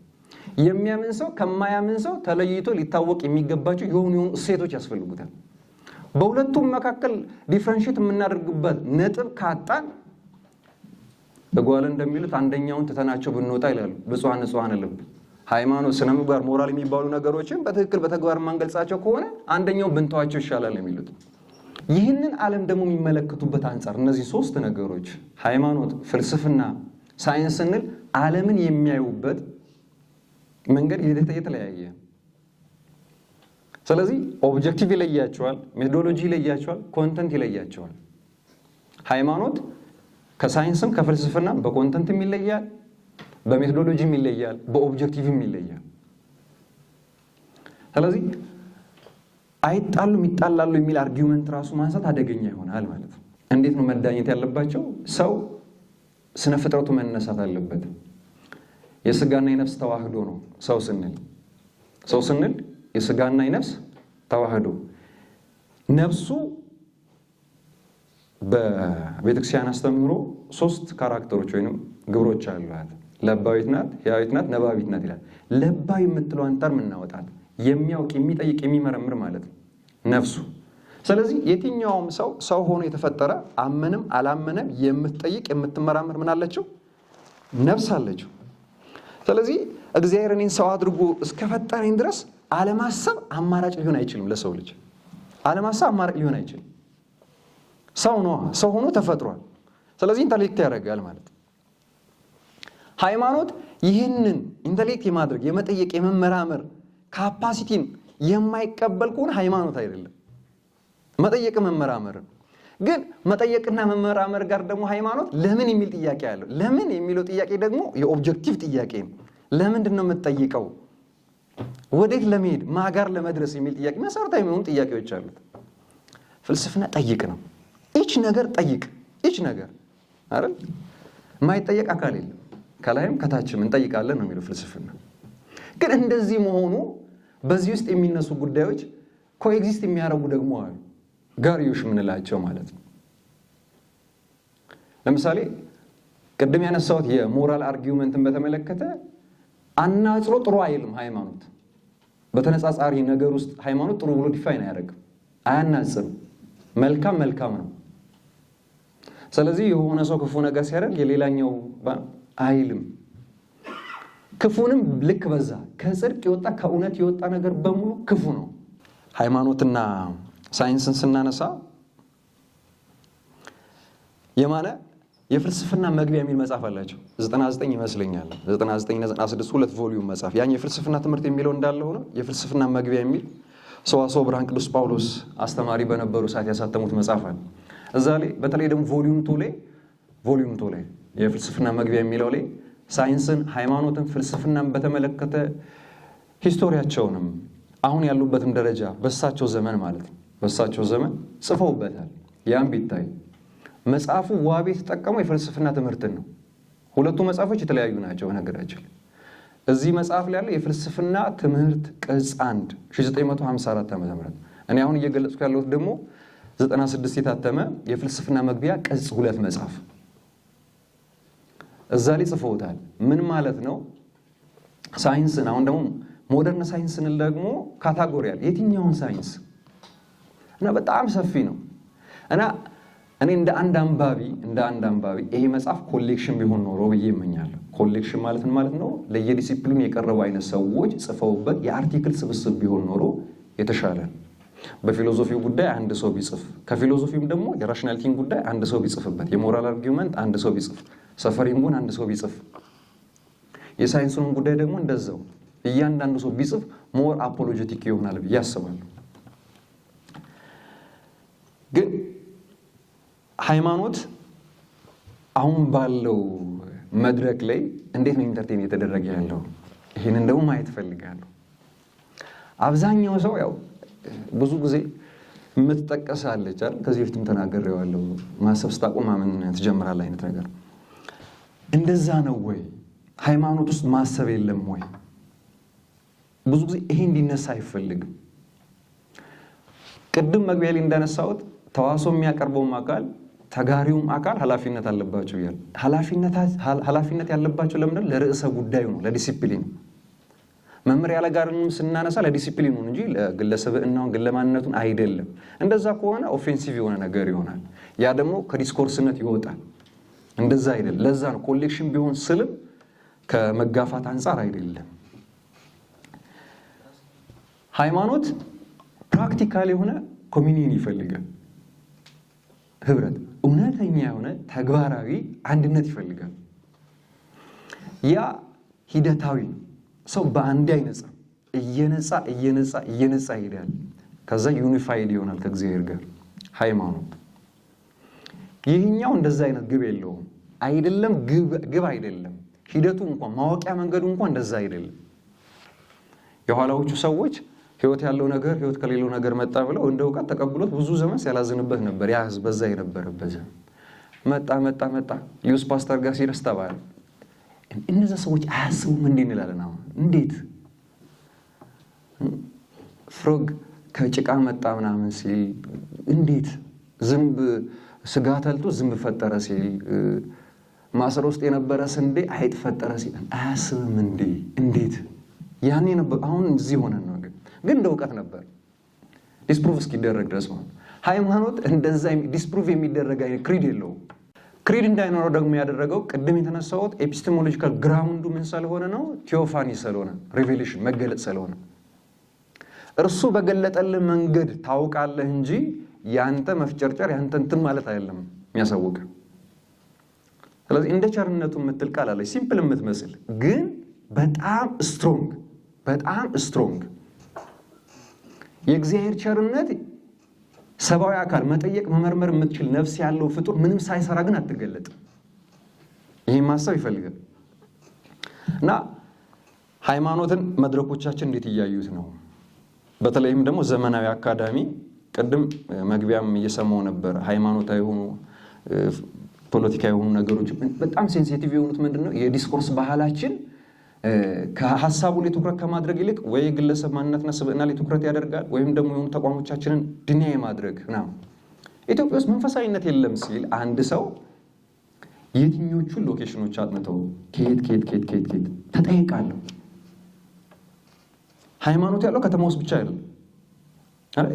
የሚያምን ሰው ከማያምን ሰው ተለይቶ ሊታወቅ የሚገባቸው የሆኑ እሴቶች ያስፈልጉታል። በሁለቱም መካከል ዲፍረንሺየት የምናደርግበት ነጥብ ካጣን በጓለ እንደሚሉት አንደኛውን ትተናቸው ብንወጣ ይላሉ ብፁዓን ንጹሐን ልብ። ሃይማኖት፣ ስነ ምግባር፣ ሞራል የሚባሉ ነገሮችን በትክክል በተግባር የማንገልጻቸው ከሆነ አንደኛውን ብንተዋቸው ይሻላል የሚሉት። ይህንን ዓለም ደግሞ የሚመለከቱበት አንጻር እነዚህ ሶስት ነገሮች ሃይማኖት፣ ፍልስፍና፣ ሳይንስ ስንል ዓለምን የሚያዩበት መንገድ የተለያየ። ስለዚህ ኦብጀክቲቭ ይለያቸዋል፣ ሜቶዶሎጂ ይለያቸዋል፣ ኮንተንት ይለያቸዋል። ሃይማኖት ከሳይንስም ከፍልስፍናም በኮንተንትም ይለያል፣ በሜቶዶሎጂም ይለያል፣ በኦብጀክቲቭም ይለያል። ስለዚህ አይጣሉም ይጣላሉ የሚል አርጊውመንት ራሱ ማንሳት አደገኛ ይሆናል ማለት ነው። እንዴት ነው መዳኘት ያለባቸው? ሰው ስነ ፍጥረቱ መነሳት አለበት። የስጋና የነፍስ ተዋህዶ ነው ሰው ስንል የስጋና የነፍስ ተዋህዶ። ነፍሱ በቤተክርስቲያን አስተምህሮ 3 ካራክተሮች ወይንም ግብሮች አሏት። ለባዊት ናት፣ ሕያዊት ናት፣ ነባቢት ናት ይላል። ለባዊ የምትለውን ተርም እናወጣት። የሚያውቅ የሚጠይቅ የሚመረምር ማለት ነው ነፍሱ። ስለዚህ የትኛውም ሰው ሆኖ የተፈጠረ አመንም አላመነም የምትጠይቅ የምትመራመር ምን አለችው? ነፍስ አለችው። ስለዚህ እግዚአብሔር እኔን ሰው አድርጎ እስከፈጠረኝ ድረስ አለማሰብ አማራጭ ሊሆን አይችልም። ለሰው ልጅ አለማሰብ አማራጭ ሊሆን አይችልም። ሰው ነው፣ ሰው ሆኖ ተፈጥሯል። ስለዚህ ኢንተሌክት ያደርጋል ማለት ነው። ሃይማኖት ይህንን ኢንተሌክት የማድረግ የመጠየቅ የመመራመር ካፓሲቲን የማይቀበል ከሆነ ሃይማኖት አይደለም። መጠየቅ መመራመር ግን መጠየቅና መመራመር ጋር ደግሞ ሃይማኖት ለምን የሚል ጥያቄ አለው። ለምን የሚለው ጥያቄ ደግሞ የኦብጀክቲቭ ጥያቄ ነው። ለምንድን ነው የምትጠይቀው? ወዴት ለመሄድ ማጋር ለመድረስ የሚል ጥያቄ መሰረታዊ የሆኑ ጥያቄዎች አሉት። ፍልስፍና ጠይቅ ነው። ኢች ነገር ጠይቅ፣ ኢች ነገር አይደል? የማይጠየቅ አካል የለም። ከላይም ከታችም እንጠይቃለን ነው የሚለው ፍልስፍና። ግን እንደዚህ መሆኑ በዚህ ውስጥ የሚነሱ ጉዳዮች ኮኤግዚስት የሚያደርጉ ደግሞ አሉ፣ ጋርዮሽ የምንላቸው ማለት ነው። ለምሳሌ ቅድም ያነሳሁት የሞራል አርጊውመንትን በተመለከተ አናጽሮ ጥሩ አይልም ሃይማኖት። በተነጻጻሪ ነገር ውስጥ ሃይማኖት ጥሩ ብሎ ዲፋይን አያደርግም፣ አያናጽርም። መልካም መልካም ነው። ስለዚህ የሆነ ሰው ክፉ ነገር ሲያደርግ የሌላኛው አይልም። ክፉንም ልክ በዛ ከጽድቅ የወጣ ከእውነት የወጣ ነገር በሙሉ ክፉ ነው። ሃይማኖትና ሳይንስን ስናነሳ የማነ የፍልስፍና መግቢያ የሚል መጽሐፍ አላቸው። 99 ይመስለኛል 99-96 ሁለት ቮሊዩም መጽሐፍ። ያኛው የፍልስፍና ትምህርት የሚለው እንዳለ ሆኖ የፍልስፍና መግቢያ የሚል ሰዋስወ ብርሃን ቅዱስ ጳውሎስ አስተማሪ በነበሩ ሰዓት ያሳተሙት መጽሐፍ አለ። እዛ ላይ በተለይ ደግሞ ቮሊዩም 2 ላይ የፍልስፍና መግቢያ የሚለው ላይ ሳይንስን፣ ሃይማኖትን፣ ፍልስፍናን በተመለከተ ሂስቶሪያቸውንም አሁን ያሉበትም ደረጃ በሳቸው ዘመን ማለት ነው በሳቸው ዘመን ጽፈውበታል። ያን ቢታይ መጽሐፉ ዋቢ የተጠቀመው የፍልስፍና ትምህርትን ነው። ሁለቱ መጽሐፎች የተለያዩ ናቸው። በነገራችን እዚህ መጽሐፍ ላይ ያለው የፍልስፍና ትምህርት ቅጽ 1 1954 ዓ.ም እኔ አሁን እየገለጽኩ ያለሁት ደግሞ 96 የታተመ የፍልስፍና መግቢያ ቅጽ 2 መጽሐፍ እዛ ላይ ጽፈውታል። ምን ማለት ነው? ሳይንስን አሁን ደግሞ ሞደርን ሳይንስን ደግሞ ካታጎሪያል የትኛውን ሳይንስ እና በጣም ሰፊ ነው እና እኔ እንደ አንድ አንባቢ ይሄ መጽሐፍ ኮሌክሽን ቢሆን ኖሮ ብዬ እመኛለሁ። ኮሌክሽን ማለት ምን ማለት ነው? ለየዲሲፕሊኑ የቀረቡ አይነት ሰዎች ጽፈውበት የአርቲክል ስብስብ ቢሆን ኖሮ የተሻለ ነው። በፊሎሶፊው ጉዳይ አንድ ሰው ቢጽፍ፣ ከፊሎሶፊውም ደግሞ የራሽናሊቲን ጉዳይ አንድ ሰው ቢጽፍበት፣ የሞራል አርጊውመንት አንድ ሰው ቢጽፍ፣ ሰፈሪንጉን አንድ ሰው ቢጽፍ፣ የሳይንሱን ጉዳይ ደግሞ እንደዛው እያንዳንዱ ሰው ቢጽፍ ሞር አፖሎጀቲክ ይሆናል ብዬ አስባለሁ። ግን ሃይማኖት አሁን ባለው መድረክ ላይ እንዴት ነው ኢንተርቴን እየተደረገ ያለው? ይህንን ደግሞ ማየት ፈልጋለሁ። አብዛኛው ሰው ያው ብዙ ጊዜ የምትጠቀሳለች አይደል? ከዚህ በፊትም ተናግሬዋለሁ። ማሰብ ስታቆም ማመን ትጀምራለህ አይነት ነገር። እንደዛ ነው ወይ? ሃይማኖት ውስጥ ማሰብ የለም ወይ? ብዙ ጊዜ ይሄ እንዲነሳ አይፈልግም። ቅድም መግቢያ ላይ እንዳነሳሁት ተዋሶ የሚያቀርበውም አካል ተጋሪውም አካል ኃላፊነት አለባቸው ይላል። ኃላፊነት ያለባቸው ለምንድን? ለርዕሰ ጉዳዩ ነው፣ ለዲሲፕሊን። መመሪያ ለጋርንም ስናነሳ ለዲሲፕሊኑ እንጂ ለግለሰብናውን ግለማንነቱን አይደለም። እንደዛ ከሆነ ኦፌንሲቭ የሆነ ነገር ይሆናል። ያ ደግሞ ከዲስኮርስነት ይወጣል። እንደዛ አይደለም። ለዛ ነው ኮሌክሽን ቢሆን ስልም ከመጋፋት አንጻር አይደለም። ሃይማኖት ፕራክቲካል የሆነ ኮሚኒየን ይፈልጋል። ህብረት፣ እውነተኛ የሆነ ተግባራዊ አንድነት ይፈልጋል። ያ ሂደታዊ ሰው በአንድ አይነጻ እየነጻ ይሄዳል። ከዛ ዩኒፋይድ ይሆናል ከእግዚአብሔር ጋር ሃይማኖት። ይህኛው እንደዛ አይነት ግብ የለውም። አይደለም ግብ አይደለም። ሂደቱ እንኳን ማወቂያ መንገዱ እንኳን እንደዛ አይደለም። የኋላዎቹ ሰዎች ህይወት ያለው ነገር ህይወት ከሌለው ነገር መጣ ብለው እንደ እውቀት ተቀብሎት ብዙ ዘመን ሲያላዝንበት ነበር። ያ ህዝብ በዛ የነበረበት ዘመን መጣ ሊዩስ ፓስተር ጋር ሲደርስ ተባለ። እነዛ ሰዎች አያስቡም እንዴ እንላለን። አሁን እንዴት ፍሮግ ከጭቃ መጣ ምናምን ሲል እንዴት ዝንብ ስጋ ተልጦ ዝንብ ፈጠረ ሲል ማሰሮ ውስጥ የነበረ ስንዴ አይጥ ፈጠረ ሲል አያስብም እንዴ? እንዴት ያኔ ነበር። አሁን እዚህ ሆነን ነው። ግን እንደ እውቀት ነበር ዲስፕሩቭ እስኪደረግ ድረስ ማለት። ሃይማኖት እንደዛ ዲስፕሩቭ የሚደረግ አይነት ክሪድ የለውም። ክሪድ እንዳይኖረው ደግሞ ያደረገው ቅድም የተነሳሁት ኤፒስቴሞሎጂካል ግራውንዱ ምን ስለሆነ ነው? ቴዎፋኒ ስለሆነ፣ ሪቬሌሽን መገለጥ ስለሆነ እርሱ በገለጠልህ መንገድ ታውቃለህ እንጂ ያንተ መፍጨርጨር ያንተ እንትን ማለት አይደለም የሚያሳውቅ። ስለዚህ እንደ ቸርነቱ የምትል ቃል አለች፣ ሲምፕል የምትመስል ግን በጣም ስትሮንግ የእግዚአብሔር ቸርነት ሰብአዊ አካል መጠየቅ መመርመር የምትችል ነፍስ ያለው ፍጡር ምንም ሳይሰራ ግን አትገለጥም። ይህን ማሰብ ይፈልጋል። እና ሃይማኖትን መድረኮቻችን እንዴት እያዩት ነው? በተለይም ደግሞ ዘመናዊ አካዳሚ ቅድም መግቢያም እየሰማው ነበር። ሃይማኖታዊ የሆኑ ፖለቲካዊ የሆኑ ነገሮች በጣም ሴንሲቲቭ የሆኑት ምንድነው? የዲስኮርስ ባህላችን ከሐሳቡ ላይ ትኩረት ከማድረግ ይልቅ ወይ የግለሰብ ማንነትና ስብዕና ላይ ትኩረት ያደርጋል ወይም ደግሞ የሆኑ ተቋሞቻችንን ድንያይ ማድረግ ነው። ኢትዮጵያ ውስጥ መንፈሳዊነት የለም ሲል አንድ ሰው የትኞቹን ሎኬሽኖች አጥንተው ከየት ተጠይቃለሁ። ሃይማኖት ያለው ከተማ ውስጥ ብቻ አይደለም።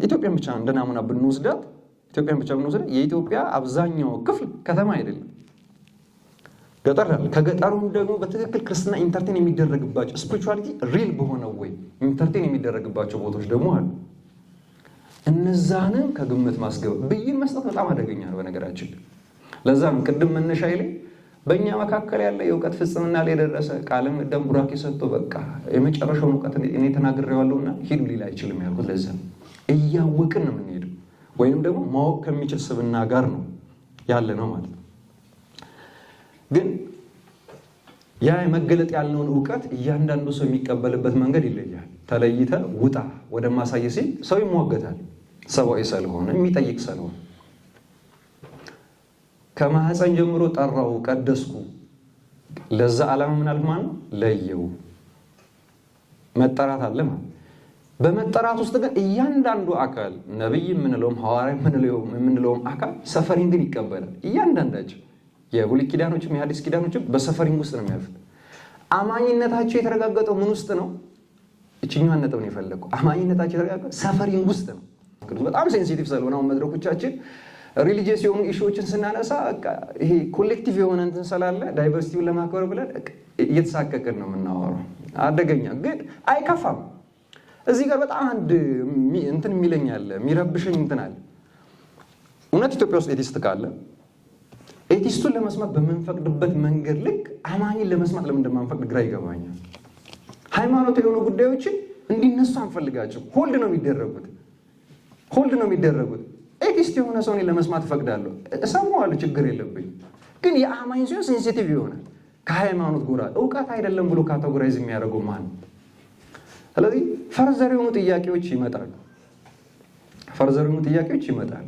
ኢትዮጵያን ብቻ እንደ ናሙና ብንወስዳት የኢትዮጵያ አብዛኛው ክፍል ከተማ አይደለም፣ ገጠር አለ። ከገጠሩም ደግሞ በትክክል ክርስትና ኢንተርቴን የሚደረግባቸው ስፒሪቹዋሊቲ ሪል በሆነው ወይ ኢንተርቴን የሚደረግባቸው ቦታዎች ደግሞ አሉ። እነዛንም ከግምት ማስገባት ብይን መስጠት በጣም አደገኛ ነው በነገራችን። ለዛም ቅድም መነሻ ላይ በእኛ መካከል ያለ የእውቀት ፍጽምና ላይ የደረሰ ቃልም ደም ቡራኬ ሰጥቶ በቃ የመጨረሻውን እውቀት እኔ ተናግሬዋለሁና ሂዱ ሊል አይችልም ያልኩት ለዛ እያወቅን ነው የምንሄደው፣ ወይም ደግሞ ማወቅ ከሚችል ስብዕና ጋር ነው ያለ ነው ማለት ነው። ግን ያ መገለጥ ያለውን እውቀት እያንዳንዱ ሰው የሚቀበልበት መንገድ ይለያል። ተለይተ ውጣ ወደ ማሳየ ሲል ሰው ይሟገታል፣ ሰብአዊ ስለሆነ የሚጠይቅ ስለሆነ። ከማህፀን ጀምሮ ጠራው ቀደስኩ፣ ለዛ ዓላማ ምን አልክ ማለት ነው? ለየው መጠራት አለ ማለት። በመጠራት ውስጥ ግን እያንዳንዱ አካል ነብይ የምንለውም ሐዋርያ የምንለውም አካል ሰፈሪንግን ይቀበላል። እያንዳንዳቸው የብሉይ ኪዳኖችም የሐዲስ ኪዳኖችም በሰፈሪንግ ውስጥ ነው የሚያልፉት። አማኝነታቸው የተረጋገጠው ምን ውስጥ ነው? እችኛዋን ነጥብ ነው የፈለግኩ። አማኝነታቸው የተረጋገጠው ሰፈሪንግ ውስጥ ነው። በጣም ሴንሲቲቭ ስለሆነ አሁን መድረኮቻችን ሪሊጂየስ የሆኑ ኢሹዎችን ስናነሳ ይሄ ኮሌክቲቭ የሆነ እንትን ስላለ ዳይቨርሲቲውን ለማክበር ብለን እየተሳቀቅን ነው የምናወራው። አደገኛ ግን አይከፋም። እዚህ ጋር በጣም አንድ እንትን የሚለኝ አለ፣ የሚረብሸኝ እንትን አለ። እውነት ኢትዮጵያ ውስጥ ኤቲስት ካለ ኤቲስቱን ለመስማት በምንፈቅድበት መንገድ ልክ አማኝን ለመስማት ለምን እንደማንፈቅድ ግራ ይገባኛል። ሃይማኖት የሆኑ ጉዳዮችን እንዲነሱ አንፈልጋቸው። ሆልድ ነው የሚደረጉት። ኤቲስት የሆነ ሰው እኔ ለመስማት እፈቅዳለሁ፣ እሰማዋለሁ፣ ችግር የለብኝም። ግን የአማኝ ሲሆን ሴንሲቲቭ ይሆናል። ከሃይማኖት ጎራ እውቀት አይደለም ብሎ ካቴጎራይዝ የሚያደርገው ማን ነው? ስለዚህ ፈርዘር የሆኑ ጥያቄዎች ይመጣሉ።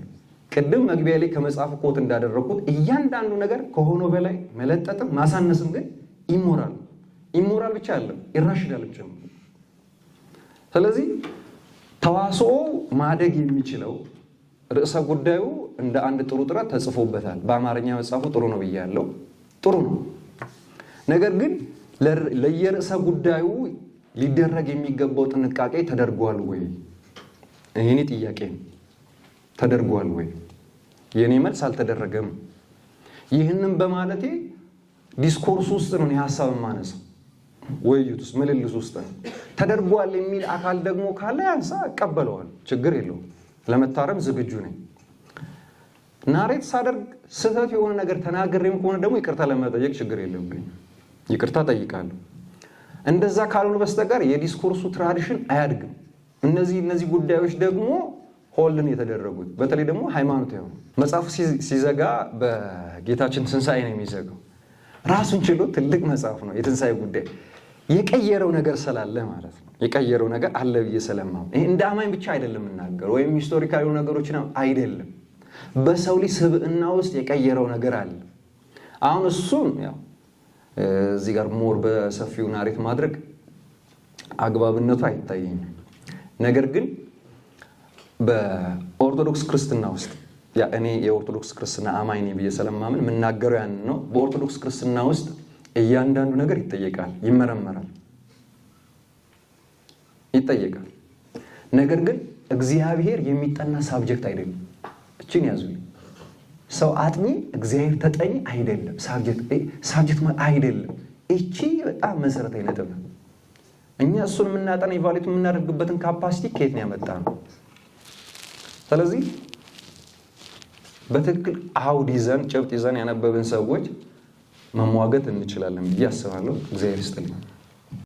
ቅድም መግቢያ ላይ ከመጽሐፍ ኮት እንዳደረኩት እያንዳንዱ ነገር ከሆነ በላይ መለጠጥም ማሳነስም ግን ኢሞራል ብቻ አለ ኢራሽናል ብቻ። ስለዚህ ተዋስኦ ማደግ የሚችለው ርዕሰ ጉዳዩ እንደ አንድ ጥሩ ጥረት ተጽፎበታል። በአማርኛ መጽሐፉ ጥሩ ነው ብያለሁ፣ ጥሩ ነው። ነገር ግን ለየርዕሰ ጉዳዩ ሊደረግ የሚገባው ጥንቃቄ ተደርጓል ወይ? ይሄኔ ጥያቄ ነው። ተደርጓል ወይ? የኔ መልስ አልተደረገም። ይህንን በማለቴ ዲስኮርስ ውስጥ ነው የሐሳብ ማነስ ውይይት ውስጥ ምልልስ ውስጥ ነው። ተደርጓል የሚል አካል ደግሞ ካለ ያንሳ እቀበለዋል፣ ችግር የለውም። ለመታረም ዝግጁ ነኝ። ናሬት ሳደርግ ስህተት የሆነ ነገር ተናግሬም ከሆነ ደግሞ ይቅርታ ለመጠየቅ ችግር የለብኝ፣ ይቅርታ ጠይቃለሁ። እንደዛ ካልሆነ በስተቀር የዲስኮርሱ ትራዲሽን አያድግም። እነዚህ ጉዳዮች ደግሞ ሆልን የተደረጉት በተለይ ደግሞ ሃይማኖት የሆኑ መጽሐፉ ሲዘጋ በጌታችን ትንሣኤ ነው የሚዘጋው። ራሱን ችሎ ትልቅ መጽሐፍ ነው። የትንሣኤ ጉዳይ የቀየረው ነገር ስላለ ማለት ነው። የቀየረው ነገር አለ ብዬ ስለማም ይሄ እንደ አማኝ ብቻ አይደለም የምናገረው፣ ወይም ሂስቶሪካል ነገሮችን አይደለም። በሰው ልጅ ስብዕና ውስጥ የቀየረው ነገር አለ። አሁን እሱም ያው እዚህ ጋር ሞር በሰፊው ናሬት ማድረግ አግባብነቱ አይታየኝም። ነገር ግን በኦርቶዶክስ ክርስትና ውስጥ ያ እኔ የኦርቶዶክስ ክርስትና አማኝ ነኝ ብዬ ስለማምን የምናገረው ያን ነው። በኦርቶዶክስ ክርስትና ውስጥ እያንዳንዱ ነገር ይጠየቃል፣ ይመረመራል፣ ይጠየቃል። ነገር ግን እግዚአብሔር የሚጠና ሳብጀክት አይደለም። እቺን ያዙኝ። ሰው አጥኚ እግዚአብሔር ተጠኝ አይደለም። ሳብጀክት አይደለም። እቺ በጣም መሰረታዊ ነጥብ ነው። እኛ እሱን የምናጠና ኢቫሉዌት የምናደርግበትን ካፓሲቲ ከየት ነው ያመጣነው? ስለዚህ በትክክል አውድ ይዘን ጭብጥ ይዘን ያነበብን ሰዎች መሟገት እንችላለን ብዬ አስባለሁ። እግዚአብሔር ይስጥልኝ።